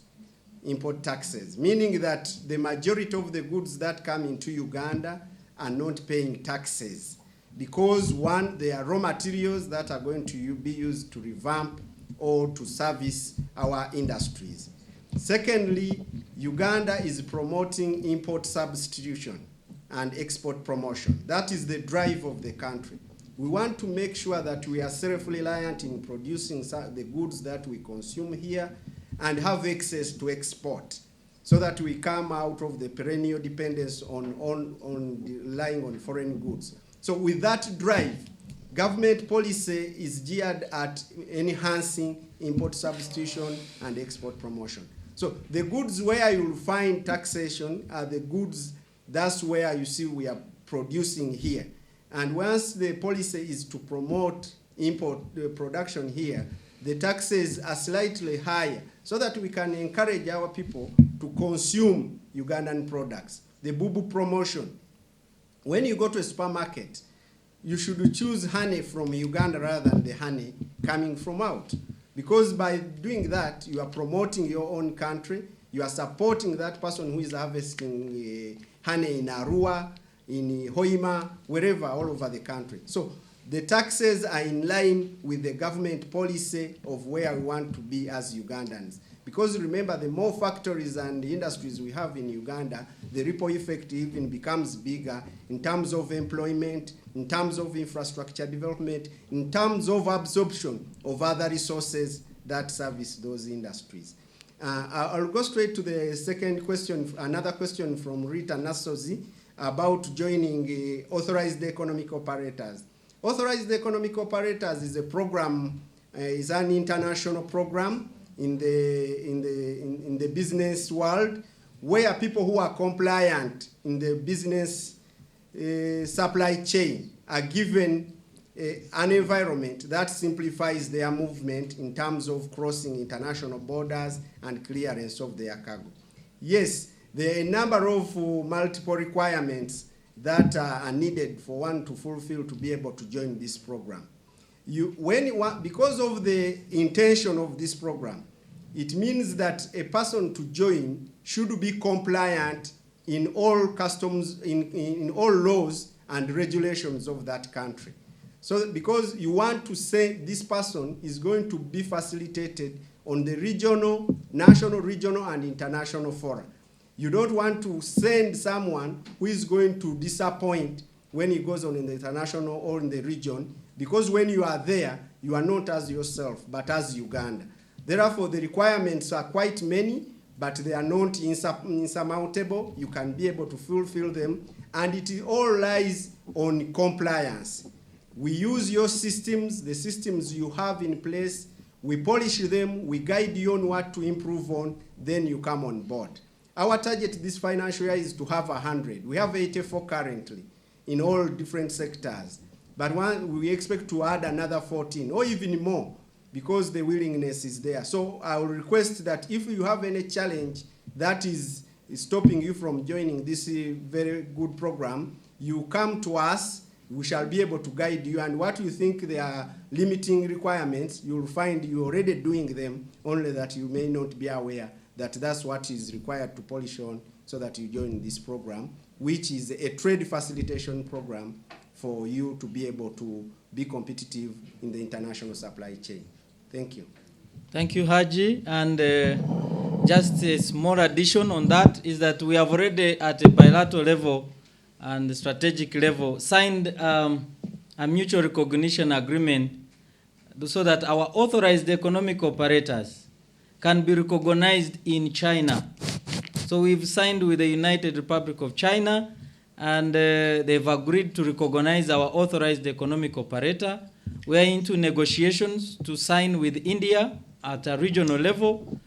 import taxes, meaning that the majority of the goods that come into Uganda are not paying taxes because, one, they are raw materials that are going to be used to revamp or to service our industries. Secondly, Uganda is promoting import substitution and export promotion. That is the drive of the country. We want to make sure that we are self-reliant in producing the goods that we consume here and have access to export so that we come out of the perennial dependence on relying on foreign goods. So with that drive, government policy is geared at enhancing import substitution and export promotion. So the goods where you'll find taxation are the goods, that's where you see we are producing here. And once the policy is to promote import production here, the taxes are slightly higher so that we can encourage our people to consume Ugandan products. The bubu promotion. When you go to a supermarket, you should choose honey from Uganda rather than the honey coming from out. Because by doing that, you are promoting your own country, you are supporting that person who is harvesting honey in Arua, in Hoima, wherever, all over the country. So the taxes are in line with the government policy of where we want to be as Ugandans. Because remember, the more factories and industries we have in Uganda, the ripple effect even becomes bigger in terms of employment, in terms of infrastructure development, in terms of absorption of other resources that service those industries. I'll go straight to the second question, another question from Rita Nasozi about joining authorized economic operators. Authorized economic operators is a program, is an international program in the business world, where people who are compliant in the business supply chain are given an environment that simplifies their movement in terms of crossing international borders and clearance of their cargo. Yes, there are a number of multiple requirements that are needed for one to fulfill to be able to join this program. Because of the intention of this program, it means that a person to join should be compliant in all customs, in all laws and regulations of that country. So because you want to say this person is going to be facilitated on the regional, national, regional, and international fora. You don't want to send someone who is going to disappoint when he goes on in the international or in the region, because when you are there, you are not as yourself, but as Uganda. Therefore, the requirements are quite many, but they are not insurmountable. You can be able to fulfill them, and it all lies on compliance. We use your systems, the systems you have in place, we polish them, we guide you on what to improve on, then you come on board. Our target this financial year is to have 100. We have 84 currently in all different sectors, but we expect to add another 14 or even more because the willingness is there. So I will request that if you have any challenge that is stopping you from joining this very good program, you come to us. We shall be able to guide you, and what you think they are limiting requirements, you'll find you're already doing them, only that you may not be aware that that's what is required to polish on so that you join this program, which is a trade facilitation program for you to be able to be competitive in the international supply chain. Thank you. Thank you, Haji. And just a small addition on that is that we have already at a bilateral level and the strategic level signed a mutual recognition agreement so that our authorized economic operators can be recognized in China. So we've signed with the United Republic of China, and they've agreed to recognize our authorized economic operator. We are into negotiations to sign with India at a regional level.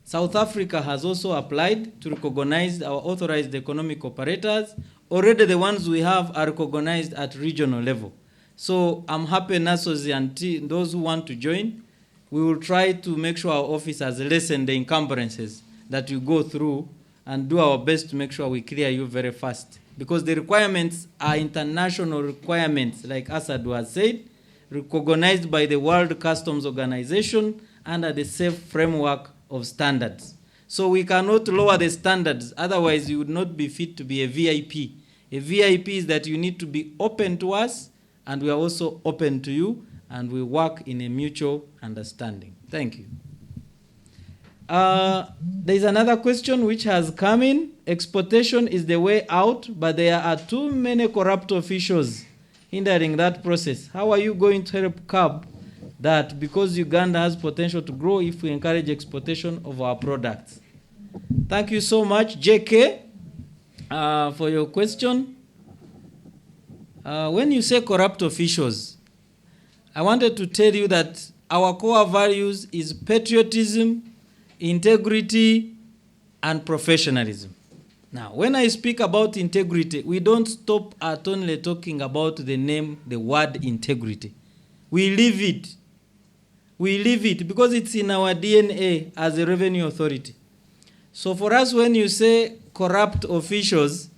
South Africa has also applied to recognize our authorized economic operators. Already the ones we have are recognized at regional level. So I'm happy Nasozi and those who want to join, we will try to make sure our office has lessened the encumbrances that you go through and do our best to make sure we clear you very fast. Because the requirements are international requirements, like Asadu has said, recognized by the World Customs Organization under the safe framework of standards. So we cannot lower the standards, otherwise you would not be fit to be a VIP. A VIP is that you need to be open to us, and we are also open to you, and we work in a mutual understanding. Thank you. There is another question which has come in. Exportation is the way out, but there are too many corrupt officials hindering that process. How are you going to help curb that, because Uganda has potential to grow if we encourage exportation of our products? Thank you so much, JK, for your question. When you say corrupt officials, I wanted to tell you that our core values is patriotism, integrity, and professionalism. Now, when I speak about integrity, we don't stop at only talking about the name, the word integrity. We live it. We live it because it's in our DNA as a revenue authority. So for us, when you say corrupt officials,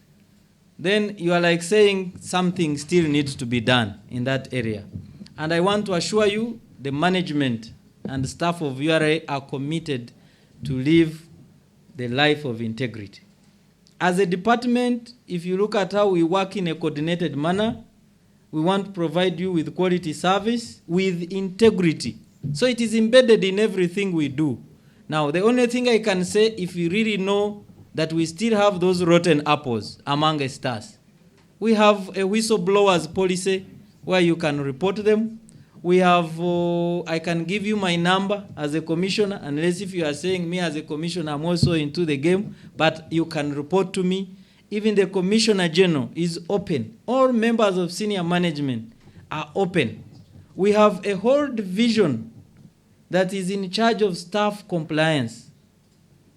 then you are like saying something still needs to be done in that area. And I want to assure you, the management and the staff of URA are committed to live the life of integrity. As a department, if you look at how we work in a coordinated manner, we want to provide you with quality service with integrity. So it is embedded in everything we do. Now, the only thing I can say, if you really know that we still have those rotten apples amongst us, we have a whistleblowers policy where you can report them. We have, I can give you my number as a commissioner, unless if you are saying me as a commissioner, I'm also into the game, but you can report to me. Even the Commissioner General is open. All members of senior management are open. We have a whole division that is in charge of staff compliance,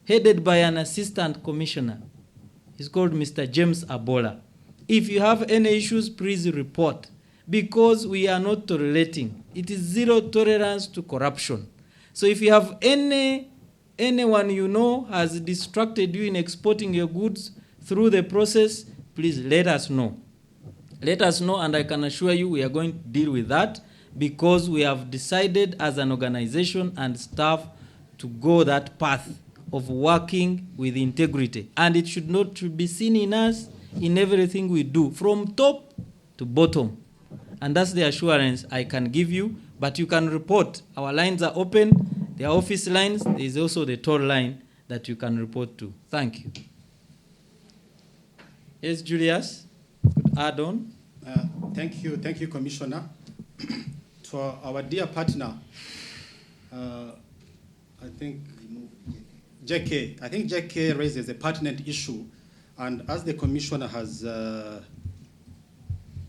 headed by an assistant commissioner. He's called Mr. James Abola. If you have any issues, please report, because we are not tolerating. It is zero tolerance to corruption. So if you have anyone you know has distracted you in exporting your goods through the process, please let us know. Let us know, and I can assure you we are going to deal with that, because we have decided as an organization and staff to go that path of working with integrity. And it should not be seen in us in everything we do, from top to bottom. And that's the assurance I can give you, but you can report. Our lines are open. There are office lines. There is also the toll line that you can report to. Thank you. Yes, Julius, could add on. Thank you, Commissioner. To our dear partner, I think JK raises a pertinent issue, and as the Commissioner has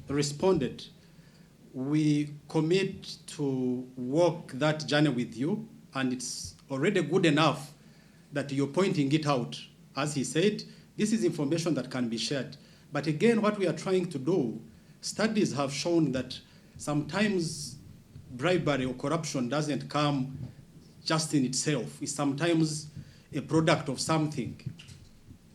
responded, we commit to walk that journey with you, and it's already good enough that you're pointing it out. As he said, this is information that can be shared. But again, what we are trying to do, studies have shown that sometimes bribery or corruption doesn't come just in itself. It's sometimes a product of something,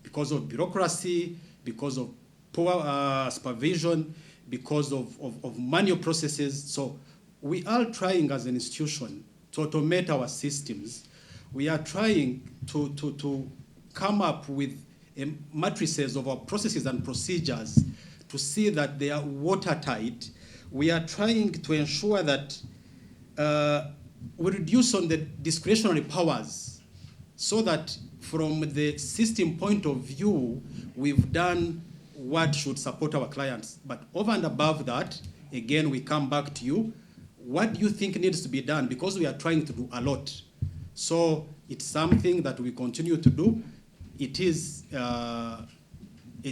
because of bureaucracy, because of poor supervision, because of manual processes. So we are trying as an institution to automate our systems. We are trying to come up with matrices of our processes and procedures to see that they are watertight. We are trying to ensure that we reduce on the discretionary powers, so that from the system point of view, we've done what should support our clients. But over and above that, again, we come back to you. What do you think needs to be done? Because we are trying to do a lot. So it's something that we continue to do. It is a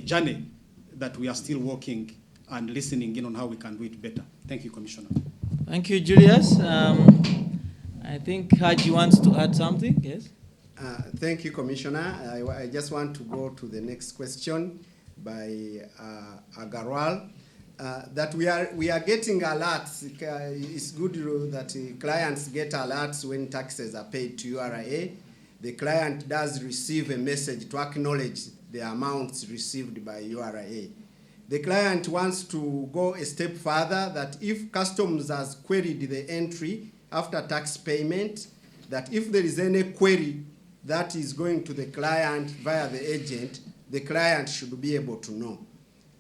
journey that we are still working and listening in on how we can do it better. Thank you, Commissioner. Thank you, Julius. I think Haji wants to add something, yes? Thank you, Commissioner. I just want to go to the next question by Agarwal. That we are getting alerts. It's good that clients get alerts when taxes are paid to URA. The client does receive a message to acknowledge the amounts received by URA. The client wants to go a step further, that if customs has queried the entry after tax payment, that if there is any query that is going to the client via the agent, the client should be able to know.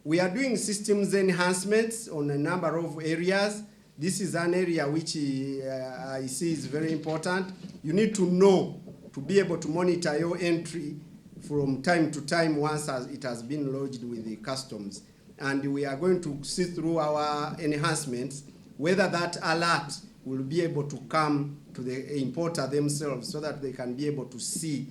We are doing systems enhancements on a number of areas. This is an area which I see is very important. You need to know to be able to monitor your entry from time to time once it has been lodged with the customs. And we are going to see through our enhancements whether that alert will be able to come to the importer themselves, so that they can be able to see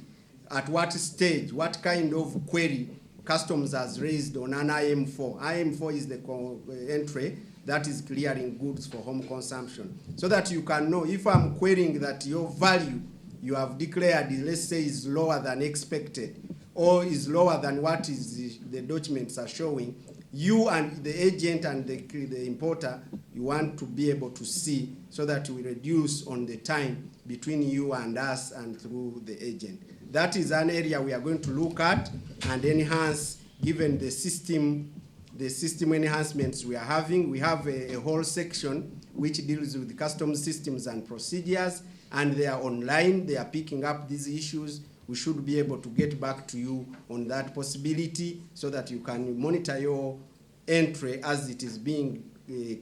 at what stage, what kind of query customs has raised on an IM4. IM4 is the entry that is clearing goods for home consumption, so that you can know if I'm querying that your value you have declared, let's say, is lower than expected, or is lower than what is the documents are showing, you and the agent and the importer, you want to be able to see, so that we reduce on the time between you and us and through the agent. That is an area we are going to look at and enhance, given the system enhancements we are having. We have a whole section which deals with customs systems and procedures, and they are online. They are picking up these issues. we should be able to get back to you on that possibility so that you can monitor your entry as it is being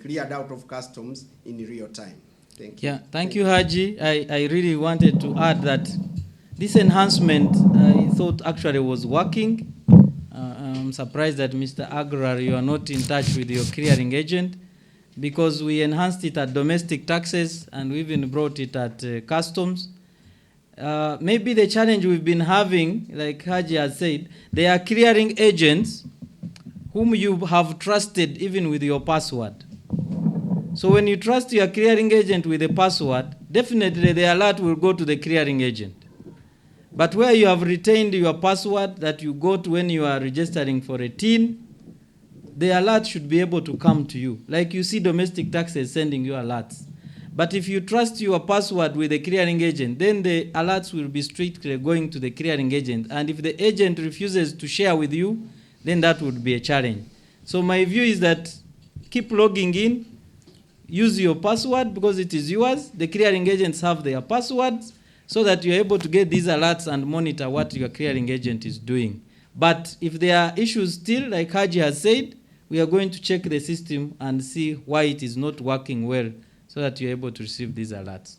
cleared out of customs in real time. Thank you. Yeah, thank you, Haji. I really wanted to add that this enhancement, I thought actually was working. I'm surprised that Mr. Agrar, you are not in touch with your clearing agent, because we enhanced it at domestic taxes and we even brought it at customs. Maybe the challenge we've been having, like Haji has said, they are clearing agents whom you have trusted even with your password. So when you trust your clearing agent with a password, definitely the alert will go to the clearing agent. But where you have retained your password that you got when you are registering for a TIN, the alert should be able to come to you. Like you see domestic taxes sending you alerts. But if you trust your password with the clearing agent, then the alerts will be strictly going to the clearing agent. And if the agent refuses to share with you, then that would be a challenge. So my view is that keep logging in, use your password because it is yours. The clearing agents have their passwords so that you're able to get these alerts and monitor what your clearing agent is doing. But if there are issues still, like Haji has said, we are going to check the system and see why it is not working well so that you're able to receive these alerts.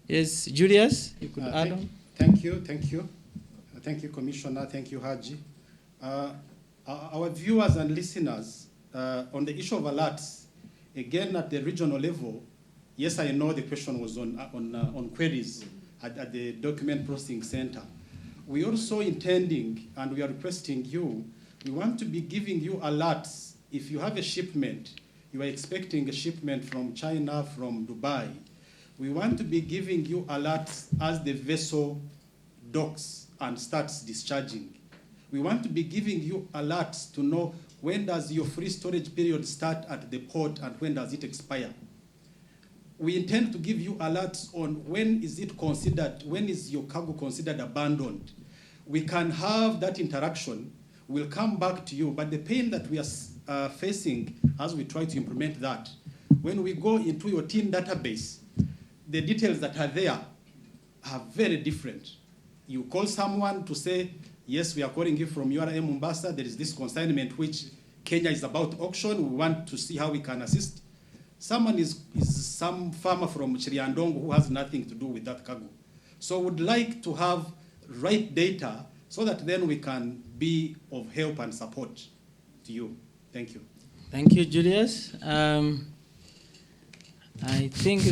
Yes, Julius, you could add on. Thank you. Thank you, Commissioner. Thank you, Haji. Our viewers and listeners, on the issue of alerts, again at the regional level, yes, I know the question was on queries at the document processing center. We also intending, and we are requesting you, we want to be giving you alerts. If you have a shipment, you are expecting a shipment from China, from Dubai, we want to be giving you alerts as the vessel docks and starts discharging. We want to be giving you alerts to know when does your free storage period start at the port and when does it expire. We intend to give you alerts on when is it considered, when is your cargo considered abandoned. We can have that interaction. We'll come back to you, but the pain that we are facing as we try to implement that, when we go into your TIN database, the details that are there are very different. You call someone to say, yes, we are calling you from URA Mombasa, there is this consignment which Kenya is about auction, we want to see how we can assist. Someone is some farmer from Chiriandongo who has nothing to do with that cargo. So would like to have right data so that then we can be of help and support to you. Thank you. Thank you, Julius. I think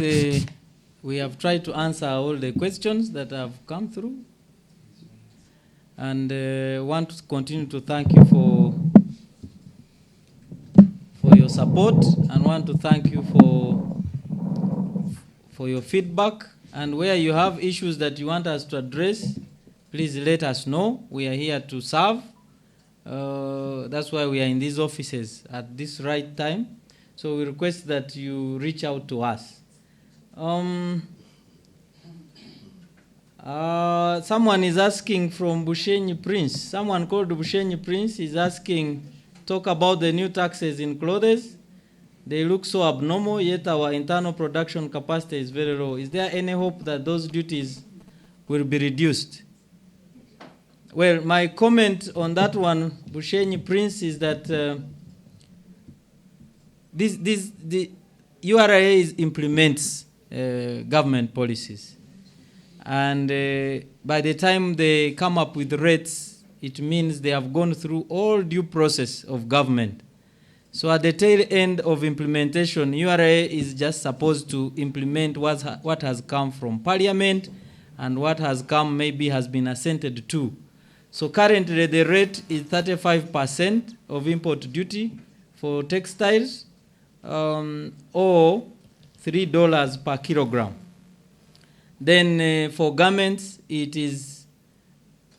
we have tried to answer all the questions that have come through. And want to continue to thank you for your support, and want to thank you for your feedback. And where you have issues that you want us to address, please let us know. We are here to serve. That's why we are in these offices at this right time. So we request that you reach out to us. Someone is asking from Bushenyi Prince. Someone called Bushenyi Prince is asking, talk about the new taxes in clothes. They look so abnormal, yet our internal production capacity is very low. Is there any hope that those duties will be reduced? Well, my comment on that one, Bushenyi Prince, is that the URA implements government policies. And by the time they come up with rates, it means they have gone through all due process of government. So at the tail end of implementation, URA is just supposed to implement what has come from Parliament and what has come maybe has been assented to. So currently the rate is 35% of import duty for textiles, or $3 per kilogram. Then for garments, it is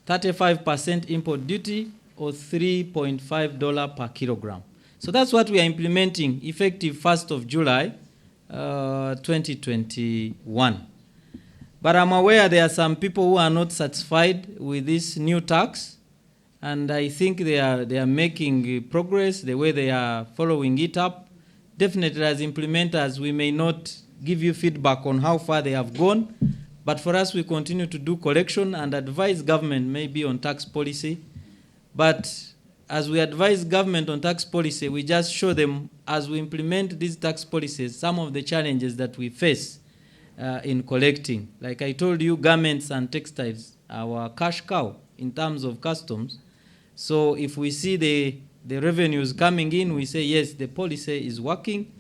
35% import duty or $3.5 per kilogram. So that's what we are implementing effective 1st of July, 2021. But I'm aware there are some people who are not satisfied with this new tax, and I think they are making progress the way they are following it up. Definitely as implementers, we may not give you feedback on how far they have gone, But for us, we continue to do collection and advise government maybe on tax policy. But as we advise government on tax policy, we just show them as we implement these tax policies, some of the challenges that we face in collecting. Like I told you, garments and textiles, our cash cow in terms of customs. So if we see the revenues coming in, we say, yes, the policy is working.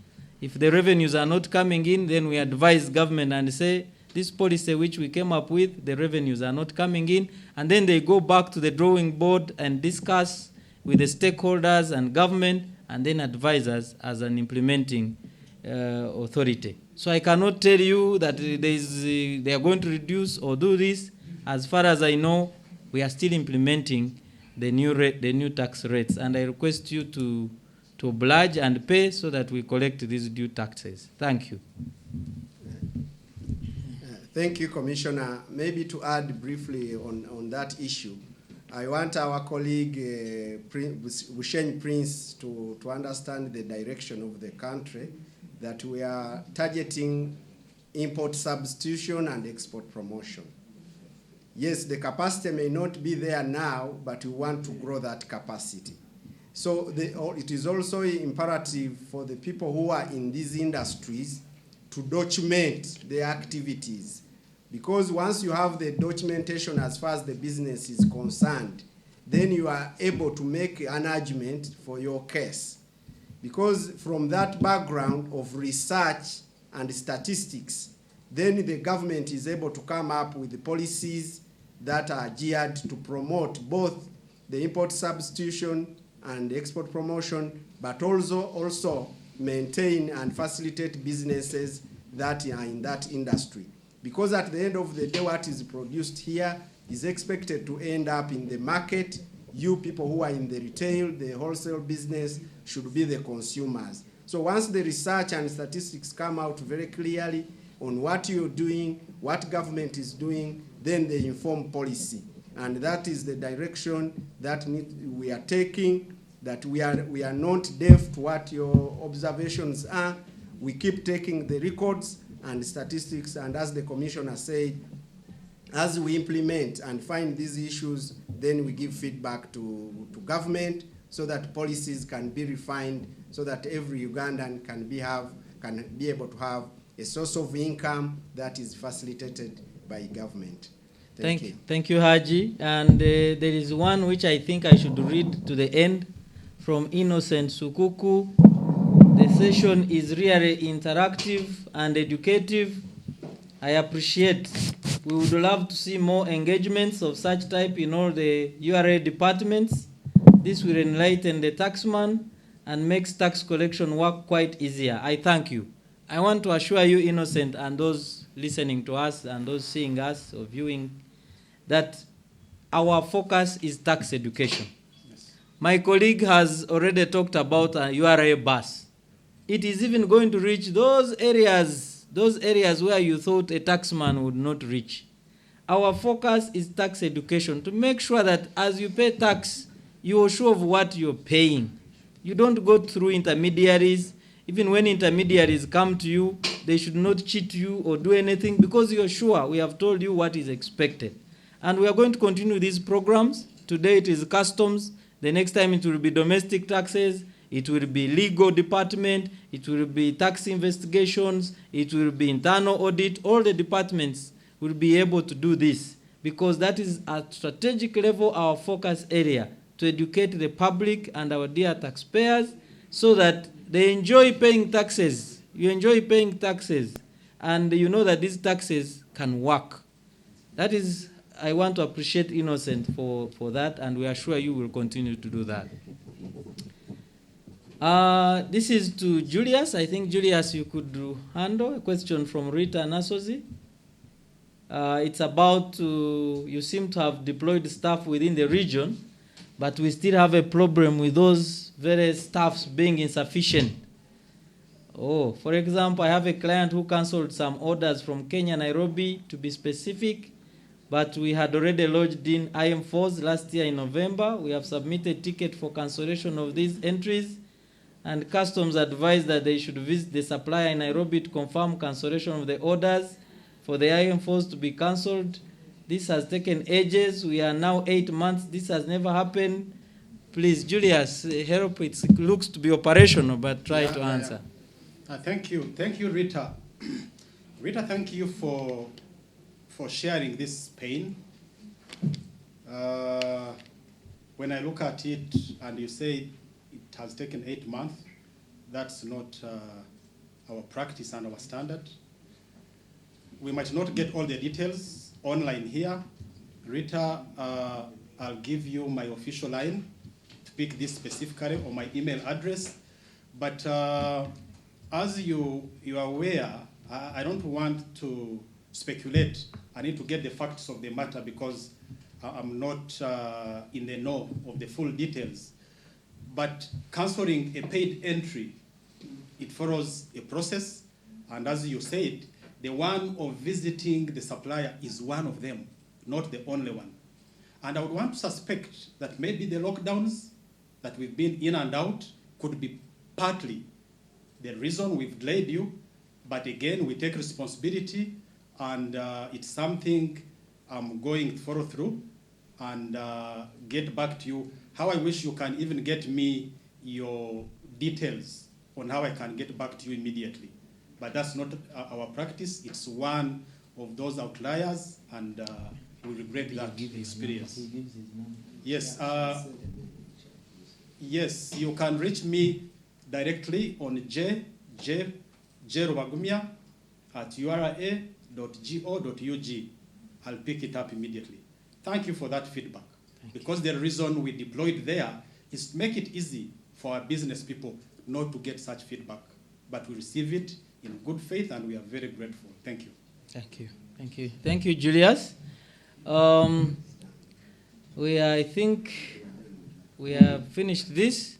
If the revenues are not coming in, then we advise government and say, this policy which we came up with, the revenues are not coming in. And then they go back to the drawing board and discuss with the stakeholders and government, and then advise us as an implementing authority. So I cannot tell you that they are going to reduce or do this. As far as I know, we are still implementing the new tax rates, and I request you to oblige and pay so that we collect these due taxes. Thank you. Thank you, Commissioner. Maybe to add briefly on that issue, I want our colleague Bushen Prince to understand the direction of the country, that we are targeting import substitution and export promotion. Yes, the capacity may not be there now, but we want to grow that capacity. So it is also imperative for the people who are in these industries to document their activities. Because once you have the documentation as far as the business is concerned, then you are able to make an argument for your case. Because from that background of research and statistics, then the government is able to come up with the policies that are geared to promote both the import substitution and export promotion, but also maintain and facilitate businesses that are in that industry. Because at the end of the day, what is produced here is expected to end up in the market. You people who are in the retail, the wholesale business, should be the consumers. So once the research and statistics come out very clearly on what you're doing, what government is doing, then they inform policy. And that is the direction that we are taking, that we are not deaf to what your observations are. We keep taking the records and statistics, and as the Commissioner said, as we implement and find these issues, then we give feedback to government so that policies can be refined, so that every Ugandan can be able to have a source of income that is facilitated by government. Thank you. Thank you, Haji. And there is one which I think I should read to the end from Innocent Sukuku. The session is really interactive and educative. I appreciate. We would love to see more engagements of such type in all the URA departments. This will enlighten the taxman and makes tax collection work quite easier. I thank you. I want to assure you, Innocent, and those listening to us and those seeing us or viewing, that our focus is tax education. Yes. My colleague has already talked about a URA bus. It is even going to reach those areas where you thought a taxman would not reach. Our focus is tax education, to make sure that as you pay tax, you are sure of what you're paying. You don't go through intermediaries. Even when intermediaries come to you, they should not cheat you or do anything, because you're sure we have told you what is expected. And we are going to continue these programs. Today it is customs. The next time it will be domestic taxes. It will be legal department, it will be tax investigations, it will be internal audit. All the departments will be able to do this, because that is at strategic level our focus area, to educate the public and our dear taxpayers so that they enjoy paying taxes. You enjoy paying taxes, and you know that these taxes can work. That is, I want to appreciate Innocent for that, and we are sure you will continue to do that. This is to Julius. I think, Julius, you could handle a question from Rita Nasozi. It's about, you seem to have deployed staff within the region, but we still have a problem with those various staffs being insufficient. Oh, for example, I have a client who canceled some orders from Kenya, Nairobi, to be specific, but we had already lodged in IM4s last year in November. We have submitted ticket for cancellation of these entries, and customs advised that they should visit the supplier in Nairobi to confirm cancellation of the orders. for the iron force to be cancelled. This has taken ages. We are now 8 months. This has never happened. Please, Julius, help. It looks to be operational, but try to answer. Thank you. Thank you, Rita. Rita, thank you for sharing this pain. When I look at it and you say it has taken 8 months, that's not our practice and our standard. We might not get all the details online here. Rita, I'll give you my official line to pick this specifically, or my email address. But as you are aware, I don't want to speculate. I need to get the facts of the matter because I'm not in the know of the full details. But cancelling a paid entry, it follows a process, and as you said, the one of visiting the supplier is one of them, not the only one. And I would want to suspect that maybe the lockdowns that we've been in and out could be partly the reason we've delayed you, but again, we take responsibility, and it's something I'm going to follow through and get back to you. How I wish you can even get me your details on how I can get back to you immediately. But that's not our practice. It's one of those outliers, and we regret that experience. Yes, yes, you can reach me directly on Rubagumya at ura.go.ug. I'll pick it up immediately. Thank you for that feedback. Because the reason we deployed there is to make it easy for our business people not to get such feedback. But we receive it in good faith, and we are very grateful. Thank you. Thank you. Thank you. Thank you, Julius. I think we have finished this.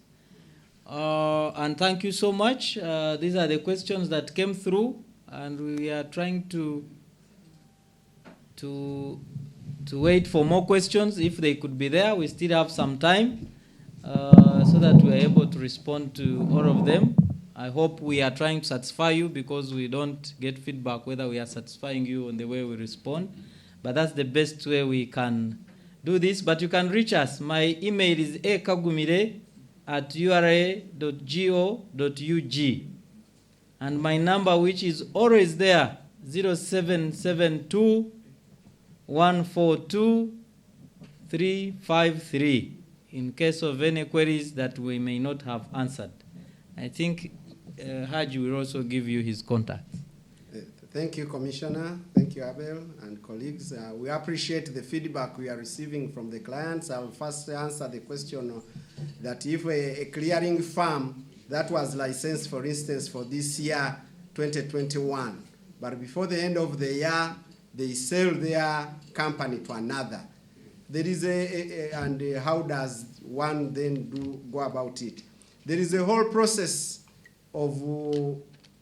And thank you so much. These are the questions that came through, and we are trying to wait for more questions. If they could be there, we still have some time so that we are able to respond to all of them. I hope we are trying to satisfy you, because we don't get feedback whether we are satisfying you on the way we respond. But that's the best way we can do this. But you can reach us. My email is akagumire@ura.go.ug. And my number, which is always there, 0772 142 353, in case of any queries that we may not have answered. I think Haji will also give you his contacts. Thank you, Commissioner. Thank you, Abel and colleagues. We appreciate the feedback we are receiving from the clients. I'll first answer the question that if a clearing firm that was licensed, for instance, for this year, 2021, but before the end of the year, they sell their company to another. There is and how does one then go about it? There is a whole process of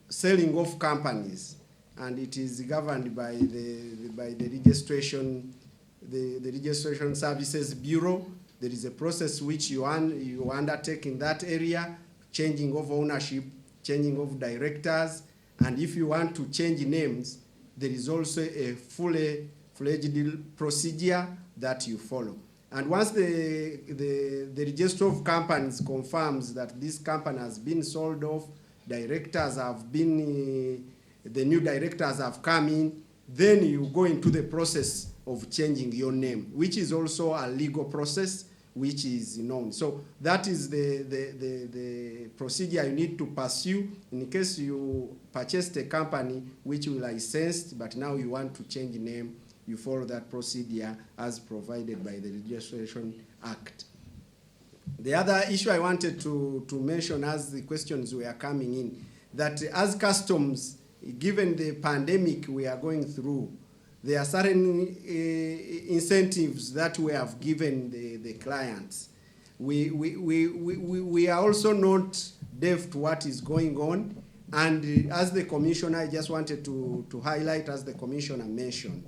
selling off companies, and it is governed by the registration, the Registration Services Bureau. There is a process which you undertake in that area, changing of ownership, changing of directors, and if you want to change names, there is also a fully fledged procedure that you follow. And once the register of companies confirms that this company has been sold off, directors have been, the new directors have come in, then you go into the process of changing your name, which is also a legal process, which is known. So that is the procedure you need to pursue in case you purchased a company which you licensed, but now you want to change name. You follow that procedure as provided by the Registration Act. The other issue I wanted to mention as the questions were coming in, that as customs, given the pandemic we are going through, there are certain incentives that we have given the clients. We are also not deaf to what is going on, and as the Commissioner, I just wanted to highlight, as the Commissioner mentioned,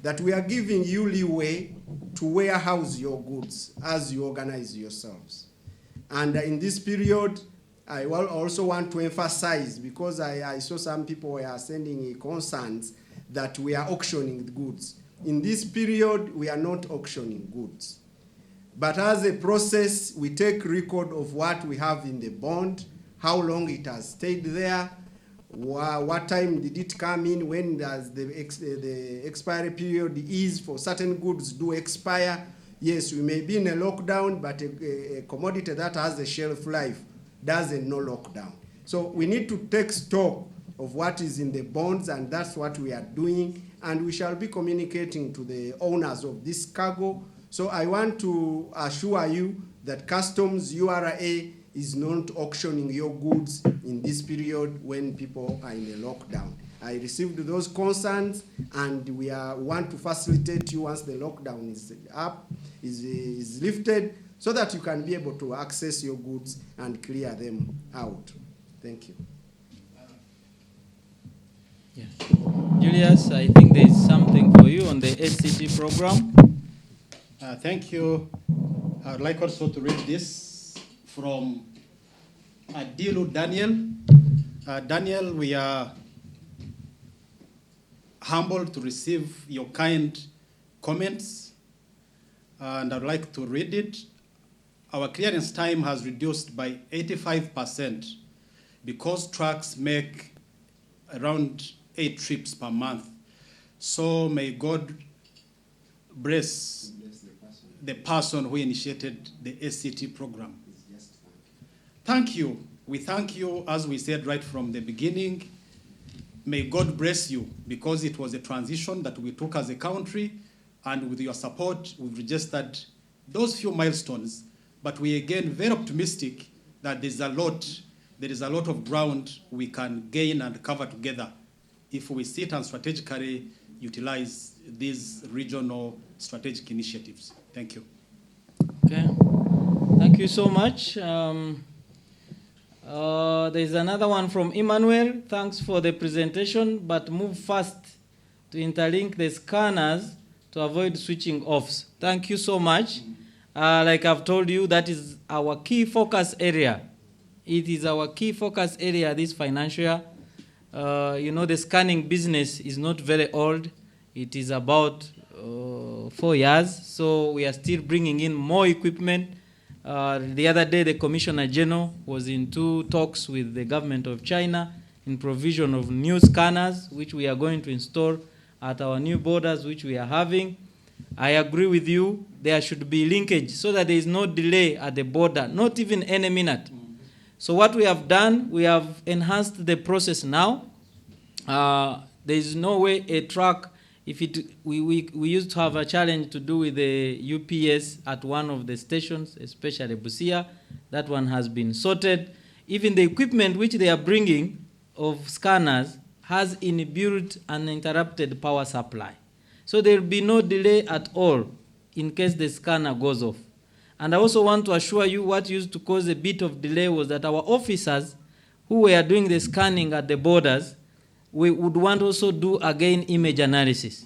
that we are giving you leeway to warehouse your goods as you organize yourselves. And in this period, I will also want to emphasize, because I saw some people were sending concerns, that we are auctioning the goods. In this period, we are not auctioning goods. But as a process, we take record of what we have in the bond, how long it has stayed there, what time did it come in, when does the expiry period is for certain goods do expire. Yes, we may be in a lockdown, but a commodity that has a shelf life doesn't know lockdown. So we need to take stock of what is in the bonds, and that's what we are doing. And we shall be communicating to the owners of this cargo. So I want to assure you that Customs URA is not auctioning your goods in this period when people are in a lockdown. I received those concerns, and we want to facilitate you once the lockdown is up, is lifted, so that you can be able to access your goods and clear them out. Thank you. Yeah. Julius, I think there is something for you on the SCT program. Thank you. I would like also to read this from Adilu Daniel. Daniel, we are humbled to receive your kind comments, and I'd like to read it. Our clearance time has reduced by 85% because trucks make around 8 trips per month. So may God bless the person who initiated the SCT program. Thank you. We thank you, as we said right from the beginning. May God bless you, because it was a transition that we took as a country, and with your support, we've registered those few milestones. But we again very optimistic that there is a lot of ground we can gain and cover together if we sit and strategically utilize these regional strategic initiatives. Thank you. Okay. Thank you so much. There's another one from Emmanuel. Thanks for the presentation, but move fast to interlink the scanners to avoid switching offs. Thank you so much. Like I've told you, that is our key focus area. It is our key focus area this financial year. The scanning business is not very old. It is about 4 years, so we are still bringing in more equipment. The other day, the Commissioner General was into talks with the government of China in provision of new scanners, which we are going to install at our new borders, which we are having. I agree with you, there should be linkage so that there is no delay at the border, not even any minute. So what we have done, we have enhanced the process now. There is no way a truck, we used to have a challenge to do with the UPS at one of the stations, especially Busia. That one has been sorted. Even the equipment which they are bringing of scanners has inbuilt uninterrupted power supply. So there will be no delay at all in case the scanner goes off. And I also want to assure you what used to cause a bit of delay was that our officers who were doing the scanning at the borders, we would want also do again image analysis.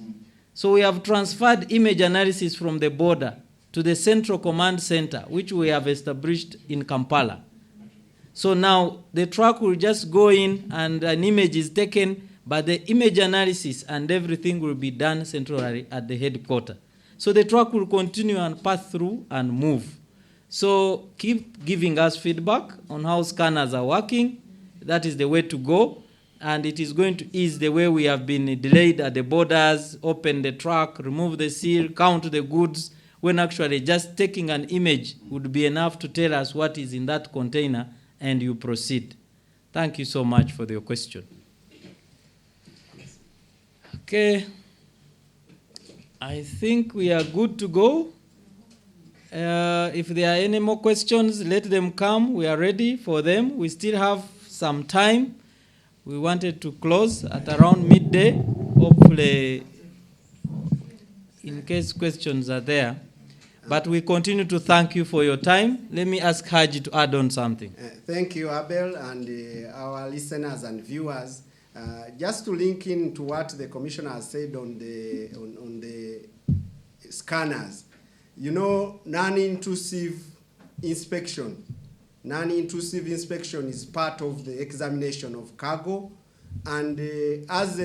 So we have transferred image analysis from the border to the central command center, which we have established in Kampala. So now the truck will just go in and an image is taken, but the image analysis and everything will be done centrally at the headquarters. So the truck will continue and pass through and move. So keep giving us feedback on how scanners are working. That is the way to go. And it is going to ease the way we have been delayed at the borders, open the truck, remove the seal, count the goods, when actually just taking an image would be enough to tell us what is in that container and you proceed. Thank you so much for your question. Okay. I think we are good to go. If there are any more questions, let them come. We are ready for them. We still have some time. We wanted to close at around midday, hopefully, in case questions are there. But we continue to thank you for your time. Let me ask Haji to add on something. Thank you, Abel, and our listeners and viewers. Just to link in to what the Commissioner has said on the scanners. You know, non-intrusive inspection. Non-intrusive inspection is part of the examination of cargo, And as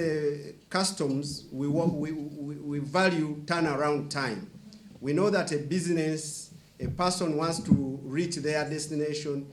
customs, we value turnaround time. We know that a person wants to reach their destination,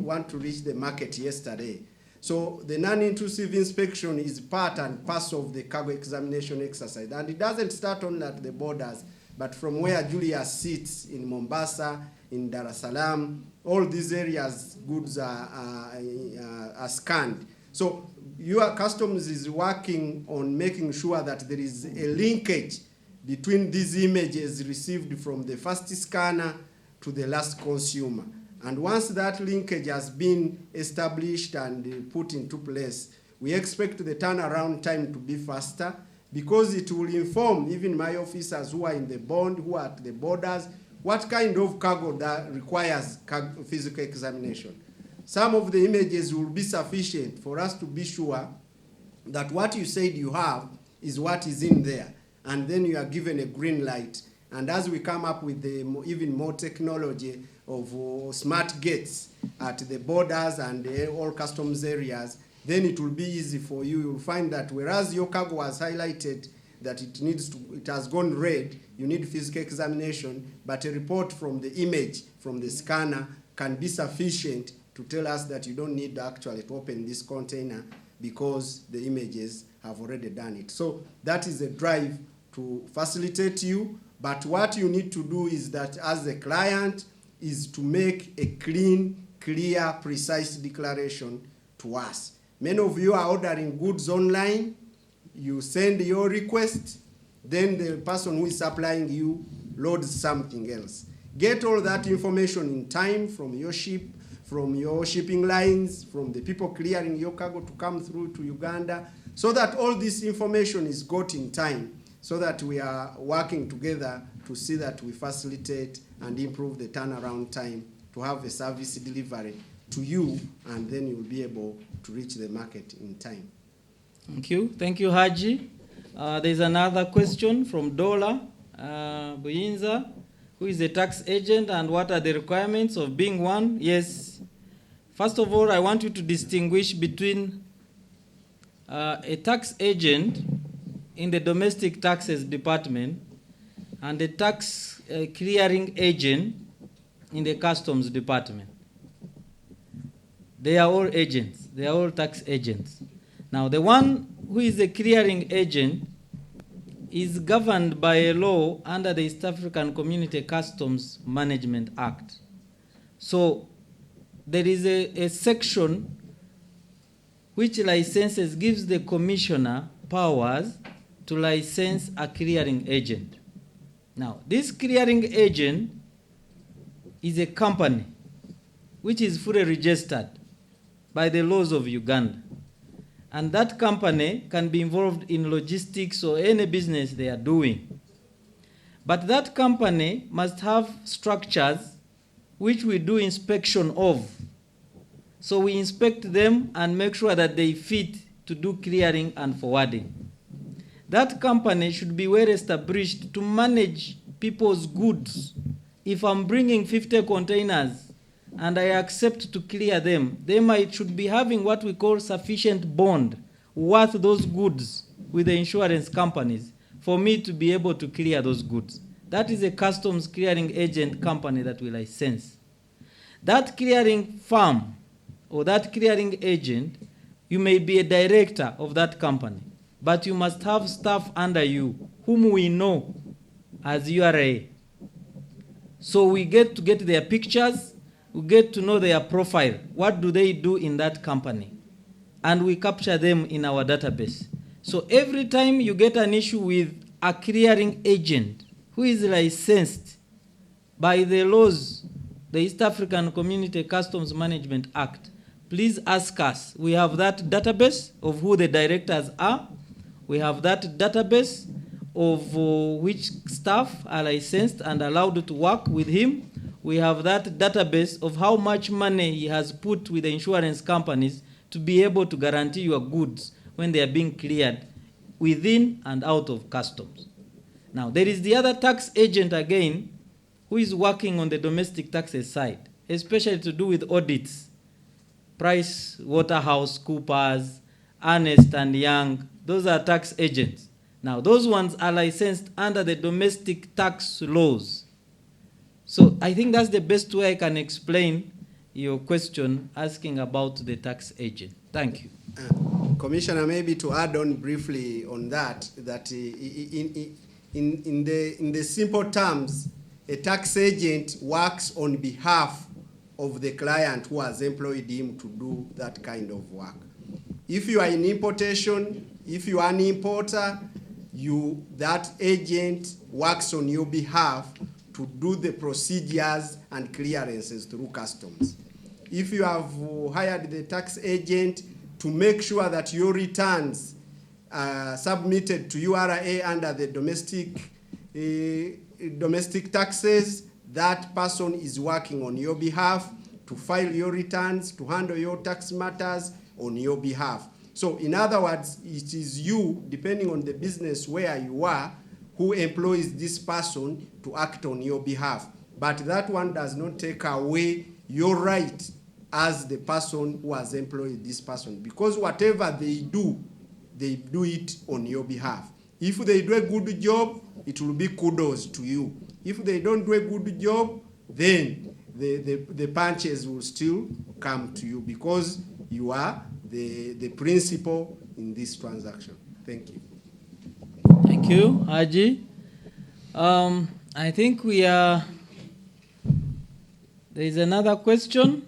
want to reach the market yesterday. So the non-intrusive inspection is part and parcel of the cargo examination exercise. And it doesn't start only at the borders, but from where Julius sits in Mombasa, in Dar es Salaam, all these areas, goods are scanned. So your customs is working on making sure that there is a linkage between these images received from the first scanner to the last consumer. And once that linkage has been established and put into place, we expect the turnaround time to be faster, because it will inform even my officers who are in the bond, who are at the borders, what kind of cargo that requires physical examination. Some of the images will be sufficient for us to be sure that what you said you have is what is in there. And then you are given a green light. And as we come up with even more technology of smart gates at the borders and all customs areas, then it will be easy for you. You'll find that whereas your cargo was highlighted that it has gone red, you need physical examination, but a report from the image, from the scanner, can be sufficient to tell us that you don't need actually to open this container because the images have already done it. So that is a drive to facilitate you, but what you need to do is that as a client is to make a clean, clear, precise declaration to us. Many of you are ordering goods online, you send your request, then the person who is supplying you loads something else. Get all that information in time from your ship, from your shipping lines, from the people clearing your cargo to come through to Uganda, so that all this information is got in time, so that we are working together to see that we facilitate and improve the turnaround time to have a service delivery to you, and then you'll be able to reach the market in time. Thank you. Thank you, Haji. There's another question from Dola Buyinza, who is a tax agent, and what are the requirements of being one? Yes. First of all, I want you to distinguish between a tax agent in the domestic taxes department and a tax clearing agent in the customs department. They are all agents. They are all tax agents. Now, the one who is a clearing agent is governed by a law under the East African Community Customs Management Act. So there is a section which licenses, gives the commissioner powers to license a clearing agent. Now, this clearing agent is a company which is fully registered by the laws of Uganda. And that company can be involved in logistics or any business they are doing. But that company must have structures which we do inspection of. So we inspect them and make sure that they fit to do clearing and forwarding. That company should be well established to manage people's goods. If I'm bringing 50 containers and I accept to clear them, they should be having what we call sufficient bond worth those goods with the insurance companies for me to be able to clear those goods. That is a customs clearing agent company that we license. That clearing firm or that clearing agent, you may be a director of that company, but you must have staff under you whom we know as URA. So we get to get their pictures, we get to know their profile. What do they do in that company? And we capture them in our database. So every time you get an issue with a clearing agent who is licensed by the laws, the East African Community Customs Management Act, please ask us. We have that database of who the directors are. We have that database of which staff are licensed and allowed to work with him. We have that database of how much money he has put with the insurance companies to be able to guarantee your goods when they are being cleared within and out of customs. Now, there is the other tax agent again who is working on the domestic taxes side, especially to do with audits, PricewaterhouseCoopers, Ernest and Young, those are tax agents. Now, those ones are licensed under the domestic tax laws. So I think that's the best way I can explain your question asking about the tax agent. Thank you. Commissioner, maybe to add on briefly on that, in the simple terms, a tax agent works on behalf of the client who has employed him to do that kind of work. If you are in importation, if you are an importer, that agent works on your behalf to do the procedures and clearances through customs. If you have hired the tax agent to make sure that your returns are submitted to URA under the domestic taxes, that person is working on your behalf to file your returns, to handle your tax matters on your behalf. So in other words, it is you, depending on the business where you are, who employs this person to act on your behalf. But that one does not take away your right as the person who has employed this person, because whatever they do it on your behalf. If they do a good job, it will be kudos to you. If they don't do a good job, then the punches will still come to you, because you are the principal in this transaction. Thank you. Thank you, Haji. I think there is another question.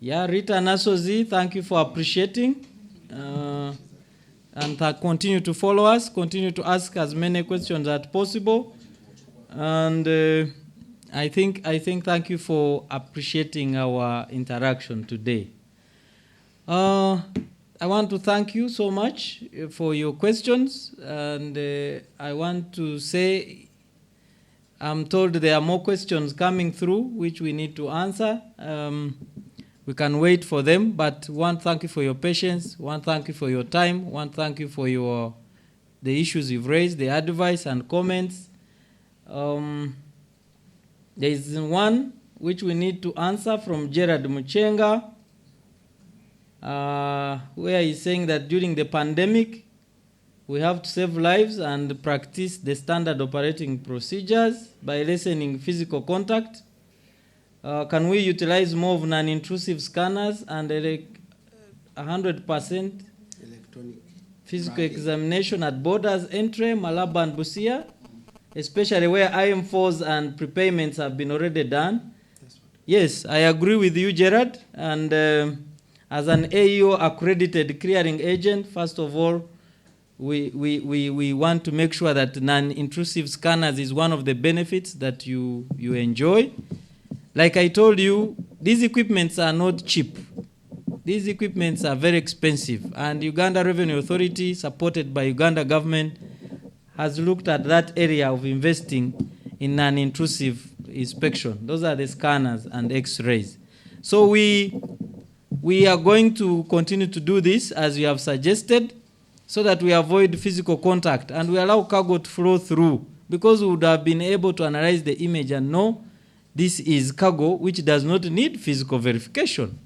Rita Nasozi, thank you for appreciating. And continue to follow us, continue to ask as many questions as possible. And I think thank you for appreciating our interaction today. I want to thank you so much for your questions, and I want to say I'm told there are more questions coming through which we need to answer. We can wait for them, but one, thank you for your patience. One, thank you for your time. One, thank you for the issues you've raised, the advice and comments. There is one which we need to answer from Gerard Muchenga, where he's saying that during the pandemic, we have to save lives and practice the standard operating procedures by lessening physical contact. Can we utilize more of non-intrusive scanners and 100% electronic physical examination at borders, entry, Malaba and Busia, especially where IM4s and prepayments have been already done? Yes, I agree with you, Gerard. And as an AEO accredited clearing agent, first of all, we want to make sure that non-intrusive scanners is one of the benefits that you enjoy. Like I told you, these equipments are not cheap. These equipments are very expensive, and Uganda Revenue Authority, supported by Uganda government, has looked at that area of investing in non-intrusive inspection. Those are the scanners and X-rays. So we are going to continue to do this as you have suggested, so that we avoid physical contact and we allow cargo to flow through, because we would have been able to analyze the image and know this is cargo which does not need physical verification.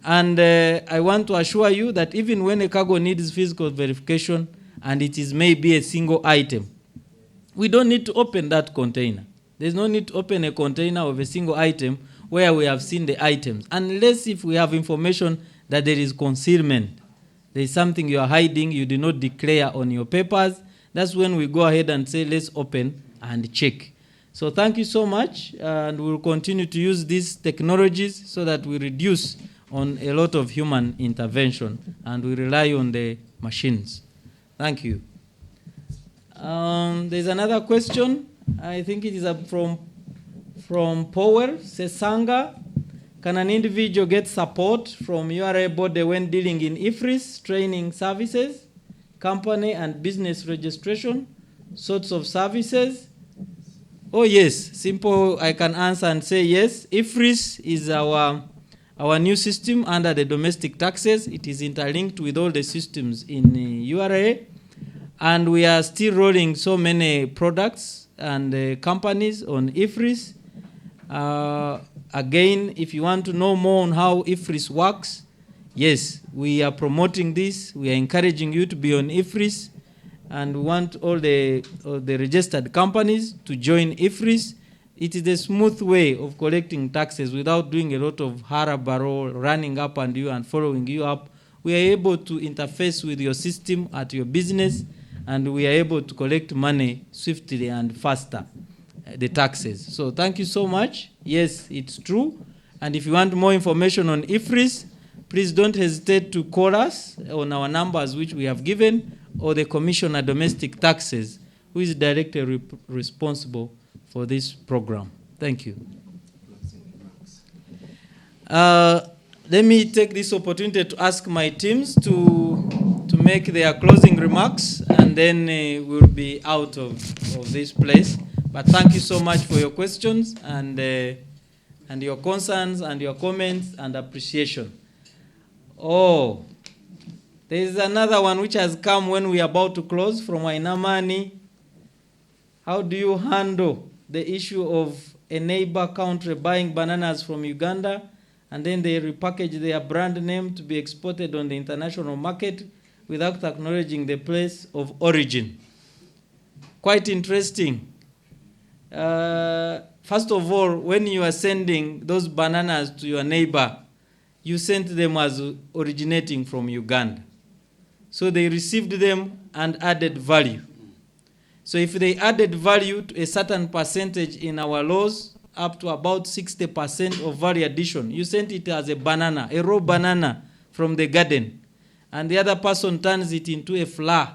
And I want to assure you that even when a cargo needs physical verification and it is maybe a single item, we don't need to open that container. There's no need to open a container of a single item where we have seen the items, unless if we have information that there is concealment. There is something you are hiding, you did not declare on your papers. That's when we go ahead and say, let's open and check. So thank you so much, and we'll continue to use these technologies so that we reduce on a lot of human intervention and we rely on the machines. Thank you. There's another question. I think it is from Power Sesanga. Can an individual get support from URA body when dealing in IFRIS training services, company and business registration, sorts of services? Oh yes, simple, I can answer and say yes. IFRIS is our new system under the domestic taxes. It is interlinked with all the systems in URA, and we are still rolling so many products and companies on IFRIS. Again, if you want to know more on how IFRIS works, yes, we are promoting this. We are encouraging you to be on IFRIS, and we want all the registered companies to join IFRIS. It is a smooth way of collecting taxes without doing a lot of harabaro, running up and you and following you up. We are able to interface with your system at your business, and we are able to collect money swiftly and faster, the taxes. So thank you so much. Yes, it's true. And if you want more information on IFRIS, please don't hesitate to call us on our numbers which we have given, or the Commissioner Domestic Taxes, who is directly responsible for this program. Thank you. Let me take this opportunity to ask my teams to make their closing remarks, and then we'll be out of this place. But thank you so much for your questions and your concerns and your comments and appreciation. Oh, there is another one which has come when we are about to close from Wainamani. How do you handle the issue of a neighbor country buying bananas from Uganda and then they repackage their brand name to be exported on the international market without acknowledging the place of origin? Quite interesting. First of all, when you are sending those bananas to your neighbor, you sent them as originating from Uganda. So they received them and added value. So if they added value to a certain percentage in our laws, up to about 60% of value addition, you sent it as a banana, a raw banana from the garden, and the other person turns it into a flour.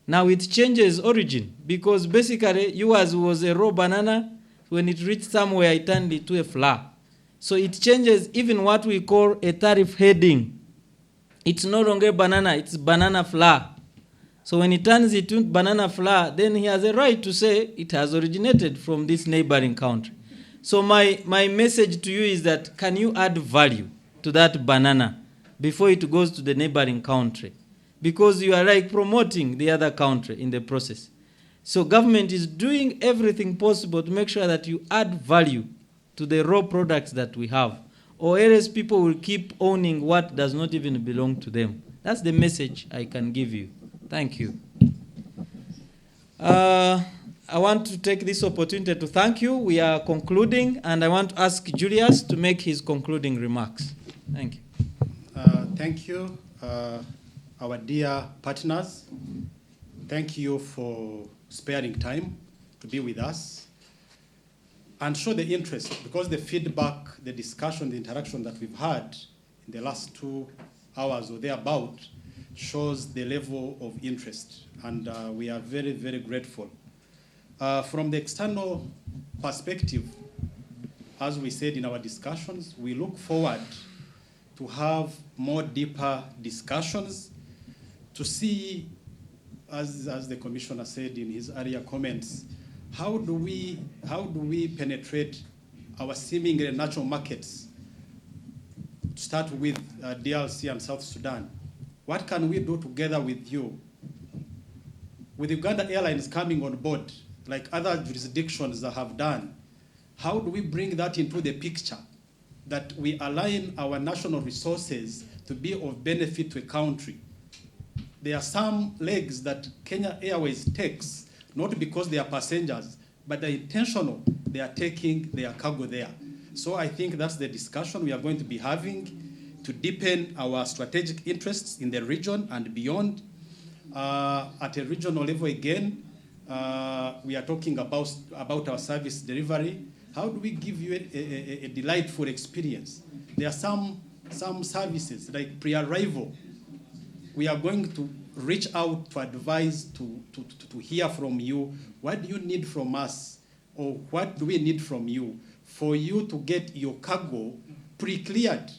Now it changes origin, because basically yours was a raw banana. When it reached somewhere, it turned it to a flour. So it changes even what we call a tariff heading. It's no longer banana, it's banana flour. So when he turns it to banana flour, then he has a right to say it has originated from this neighboring country. So my message to you is that, can you add value to that banana before it goes to the neighboring country? Because you are like promoting the other country in the process. So government is doing everything possible to make sure that you add value to the raw products that we have, or else people will keep owning what does not even belong to them. That's the message I can give you. Thank you. I want to take this opportunity to thank you. We are concluding, and I want to ask Julius to make his concluding remarks. Thank you. Thank you, our dear partners. Thank you for sparing time to be with us and show the interest, because the feedback, the discussion, the interaction that we've had in the last 2 hours or thereabout shows the level of interest, and we are very, very grateful. From the external perspective, as we said in our discussions, we look forward to have more deeper discussions to see, as the Commissioner said in his earlier comments, how do we penetrate our seemingly natural markets? To start with DRC and South Sudan. What can we do together with you? With Uganda Airlines coming on board, like other jurisdictions that have done, how do we bring that into the picture, that we align our national resources to be of benefit to a country? There are some legs that Kenya Airways takes, not because they are passengers, but they're intentional. They are taking their cargo there. So I think that's the discussion we are going to be having to deepen our strategic interests in the region and beyond. At a regional level again, we are talking about our service delivery. How do we give you a delightful experience? There are some services like pre-arrival. We are going to reach out to advise, to hear from you. What do you need from us? Or what do we need from you for you to get your cargo pre-cleared?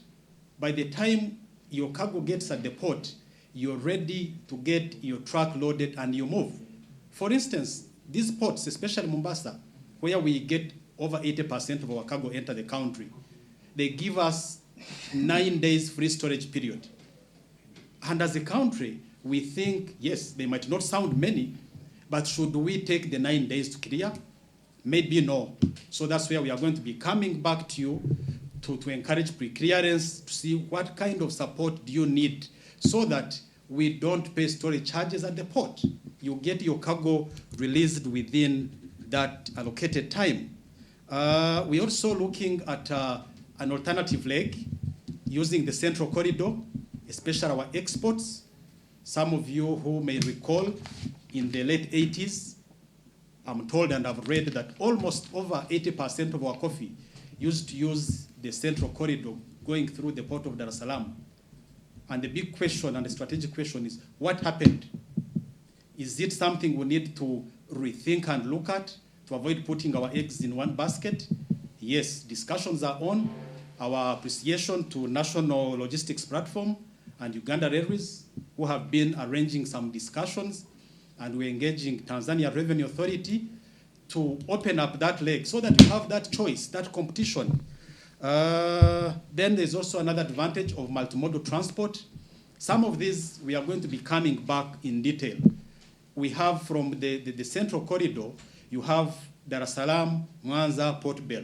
By the time your cargo gets at the port, you're ready to get your truck loaded and you move. For instance, these ports, especially Mombasa, where we get over 80% of our cargo enter the country, they give us 9 days free storage period. And as a country, we think, yes, they might not sound many, but should we take the 9 days to clear? Maybe no. So that's where we are going to be coming back to you to encourage pre-clearance, to see what kind of support do you need so that we don't pay storage charges at the port. You get your cargo released within that allocated time. We're also looking at an alternative leg using the Central Corridor, especially our exports. Some of you who may recall in the late 80s, I'm told and I've read that almost over 80% of our coffee used to use the Central Corridor going through the port of Dar es Salaam. And the big question and the strategic question is, what happened? Is it something we need to rethink and look at to avoid putting our eggs in one basket? Yes, discussions are on. Our appreciation to National Logistics Platform and Uganda Railways, who have been arranging some discussions, and we're engaging Tanzania Revenue Authority to open up that leg so that we have that choice, that competition. Then there's also another advantage of multimodal transport. Some of these we are going to be coming back in detail. We have from the Central Corridor, you have Dar es Salaam, Mwanza, Port Bell.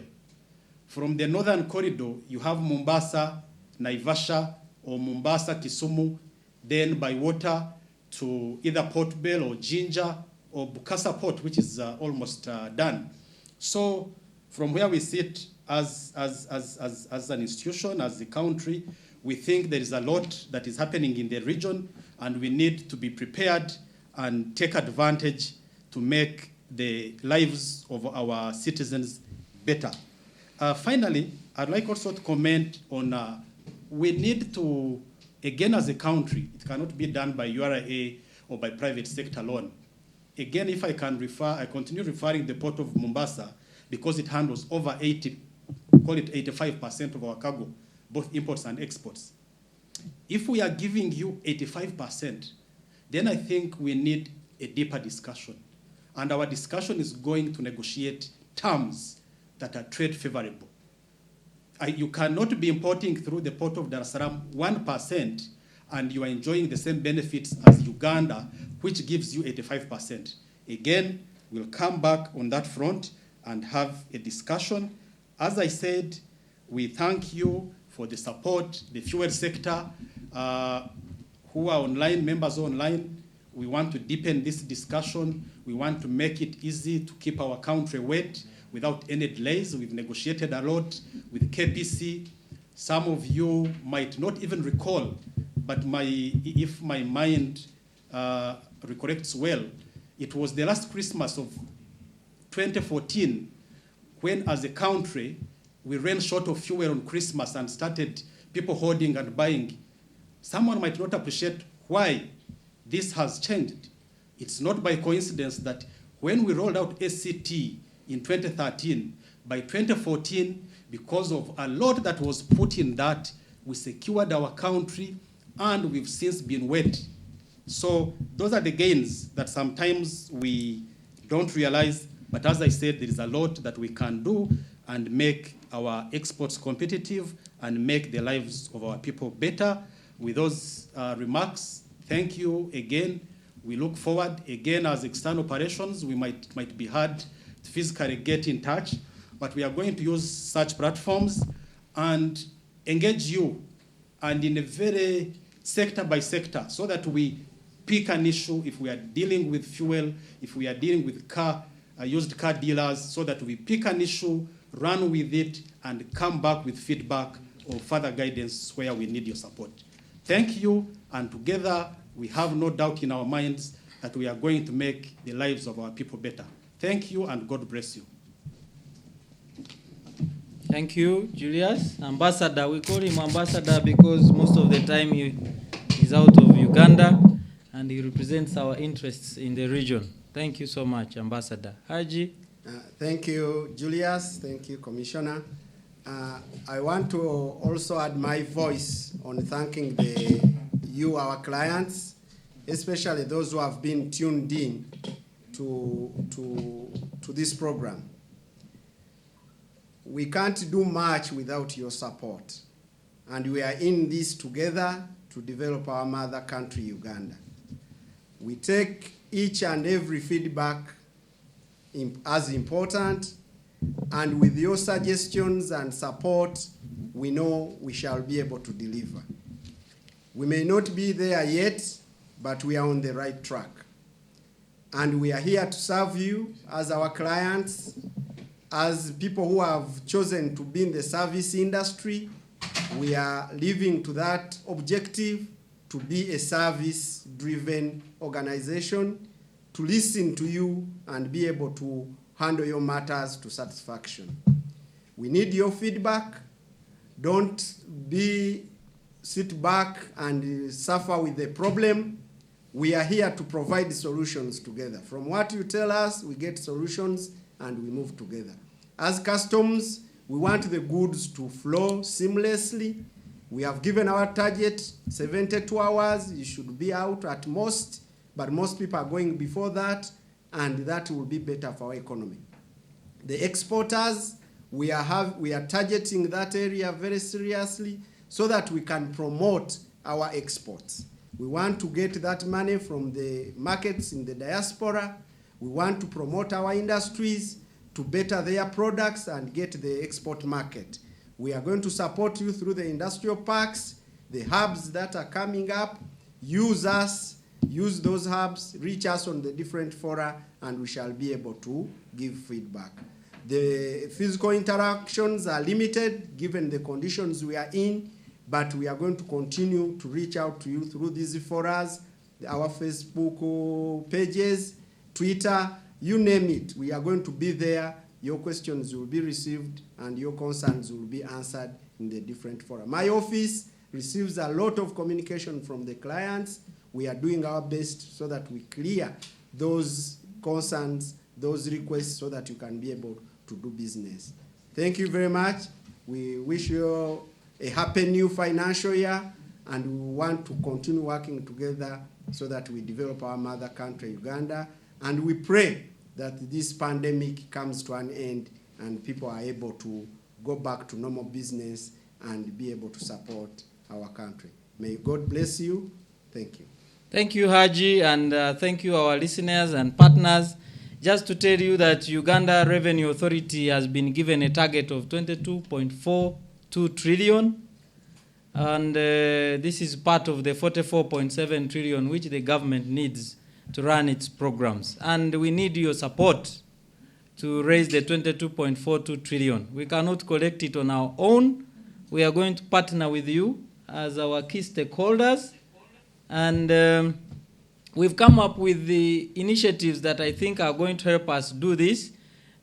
From the Northern Corridor, you have Mombasa, Naivasha, or Mombasa, Kisumu, then by water to either Port Bell or Jinja or Bukasa Port, which is almost done. So from where we sit as an institution, as a country, we think there is a lot that is happening in the region, and we need to be prepared and take advantage to make the lives of our citizens better. Finally, I'd like also to comment on we need to, again as a country, it cannot be done by URA or by private sector alone. Again, if I can refer, I continue referring the port of Mombasa because it handles over 80, call it 85% of our cargo, both imports and exports. If we are giving you 85%, then I think we need a deeper discussion. And our discussion is going to negotiate terms that are trade favorable. You cannot be importing through the port of Dar es Salaam 1% and you are enjoying the same benefits as Uganda, which gives you 85%. Again, we'll come back on that front and have a discussion. As I said, we thank you for the support, the fuel sector, who are online, members online. We want to deepen this discussion. We want to make it easy to keep our country wet without any delays. We've negotiated a lot with KPC. Some of you might not even recall, but if my mind recollects well, it was the last Christmas of 2014 when, as a country, we ran short of fuel on Christmas and started people hoarding and buying. Someone might not appreciate why this has changed. It's not by coincidence that when we rolled out SCT in 2013, by 2014, because of a lot that was put in that, we secured our country and we've since been wet. So those are the gains that sometimes we don't realize, but as I said, there is a lot that we can do and make our exports competitive and make the lives of our people better. With those remarks, thank you again. We look forward, again, as external operations, we might be hard to physically get in touch, but we are going to use such platforms and engage you, and in a very sector by sector, so that we pick an issue if we are dealing with fuel, if we are dealing with used car dealers, so that we pick an issue, run with it, and come back with feedback or further guidance where we need your support. Thank you, and together we have no doubt in our minds that we are going to make the lives of our people better. Thank you, and God bless you. Thank you, Julius. Ambassador, we call him Ambassador because most of the time he is out of Uganda and he represents our interests in the region. Thank you so much, Ambassador. Haji. Thank you, Julius. Thank you, Commissioner. I want to also add my voice on thanking you, our clients, especially those who have been tuned in to this program. We can't do much without your support, and we are in this together to develop our mother country, Uganda. We take each and every feedback as important, and with your suggestions and support, we know we shall be able to deliver. We may not be there yet, but we are on the right track. And we are here to serve you as our clients, as people who have chosen to be in the service industry. We are living to that objective, to be a service-driven organization, to listen to you and be able to handle your matters to satisfaction. We need your feedback. Don't sit back and suffer with the problem. We are here to provide solutions together. From what you tell us, we get solutions and we move together. As customs, we want the goods to flow seamlessly. We have given our target 72 hours. You should be out at most, but most people are going before that, and that will be better for our economy. The exporters, we are targeting that area very seriously so that we can promote our exports. We want to get that money from the markets in the diaspora. We want to promote our industries to better their products and get the export market. We are going to support you through the industrial parks, the hubs that are coming up. Use us, use those hubs, reach us on the different fora, and we shall be able to give feedback. The physical interactions are limited given the conditions we are in, but we are going to continue to reach out to you through these forums, our Facebook pages, Twitter, you name it. We are going to be there. Your questions will be received and your concerns will be answered in the different forums. My office receives a lot of communication from the clients. We are doing our best so that we clear those concerns, those requests, so that you can be able to do business. Thank you very much. We wish you a happy new financial year, and we want to continue working together so that we develop our mother country, Uganda, and we pray that this pandemic comes to an end and people are able to go back to normal business and be able to support our country. May God bless you. Thank you. Thank you, Haji, and thank you, our listeners and partners. Just to tell you that Uganda Revenue Authority has been given a target of 22.42 trillion, and this is part of the 44.7 trillion which the government needs to run its programs. And we need your support to raise the 22.42 trillion. We cannot collect it on our own. We are going to partner with you as our key stakeholders. And we've come up with the initiatives that I think are going to help us do this.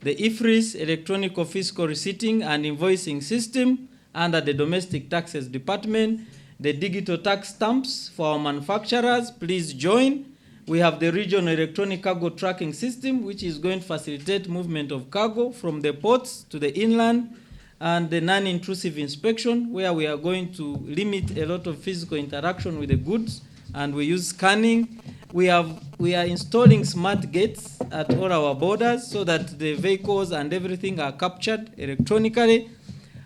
The IFRIS, Electronic Fiscal Receipting and Invoicing System, under the Domestic Taxes Department. The digital tax stamps for our manufacturers, please join. We have the Regional Electronic Cargo Tracking System, which is going to facilitate movement of cargo from the ports to the inland, and the non-intrusive inspection, where we are going to limit a lot of physical interaction with the goods, and we use scanning. We are installing smart gates at all our borders so that the vehicles and everything are captured electronically.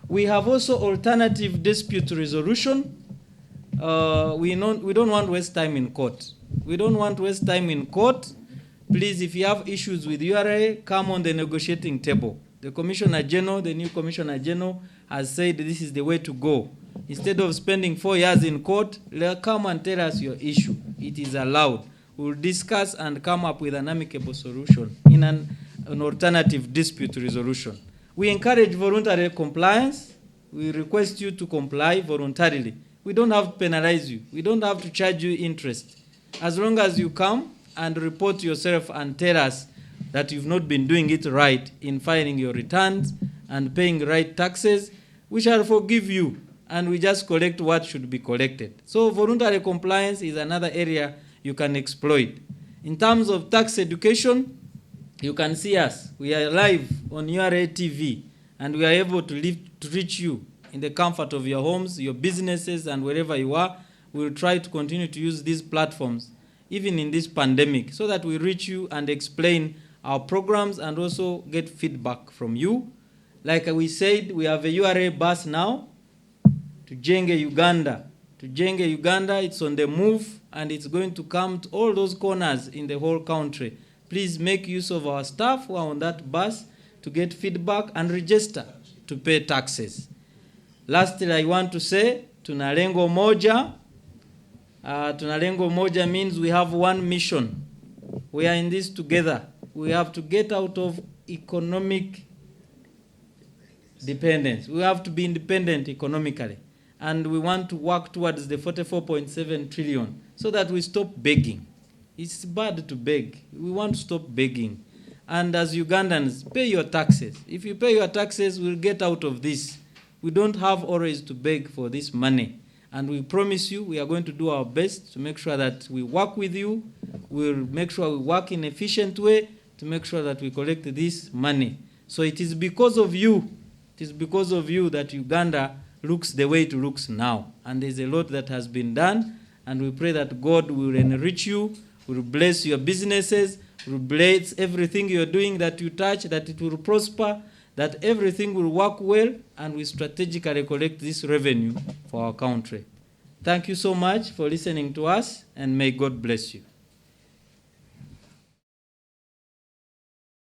We have also alternative dispute resolution. We don't want waste time in court. We don't want waste time in court. Please, if you have issues with URA, come on the negotiating table. The Commissioner General, the new Commissioner General, has said this is the way to go. Instead of spending 4 years in court, come and tell us your issue. It is allowed. We'll discuss and come up with an amicable solution in an alternative dispute resolution. We encourage voluntary compliance. We request you to comply voluntarily. We don't have to penalize you. We don't have to charge you interest. As long as you come and report yourself and tell us that you've not been doing it right in filing your returns and paying right taxes, we shall forgive you, and we just collect what should be collected. So voluntary compliance is another area you can exploit. In terms of tax education, you can see us. We are live on URA TV, and we are able to reach you in the comfort of your homes, your businesses, and wherever you are. We'll try to continue to use these platforms, even in this pandemic, so that we reach you and explain our programs and also get feedback from you. Like we said, we have a URA bus now to Jenge, Uganda. To Jenge, Uganda, it's on the move, and it's going to come to all those corners in the whole country. Please make use of our staff who are on that bus to get feedback and register to pay taxes. Lastly, I want to say, tuna lengo moja. Tuna lengo moja means we have one mission. We are in this together. We have to get out of economic dependence. We have to be independent economically. And we want to work towards the 44.7 trillion so that we stop begging. It's bad to beg. We want to stop begging. And as Ugandans, pay your taxes. If you pay your taxes, we'll get out of this. We don't have always to beg for this money. And we promise you we are going to do our best to make sure that we work with you. We'll make sure we work in an efficient way to make sure that we collect this money. So it is because of you, that Uganda looks the way it looks now. And there's a lot that has been done. And we pray that God will enrich you, will bless your businesses, will bless everything you're doing that you touch, that it will prosper, that everything will work well, and we strategically collect this revenue for our country. Thank you so much for listening to us, and may God bless you.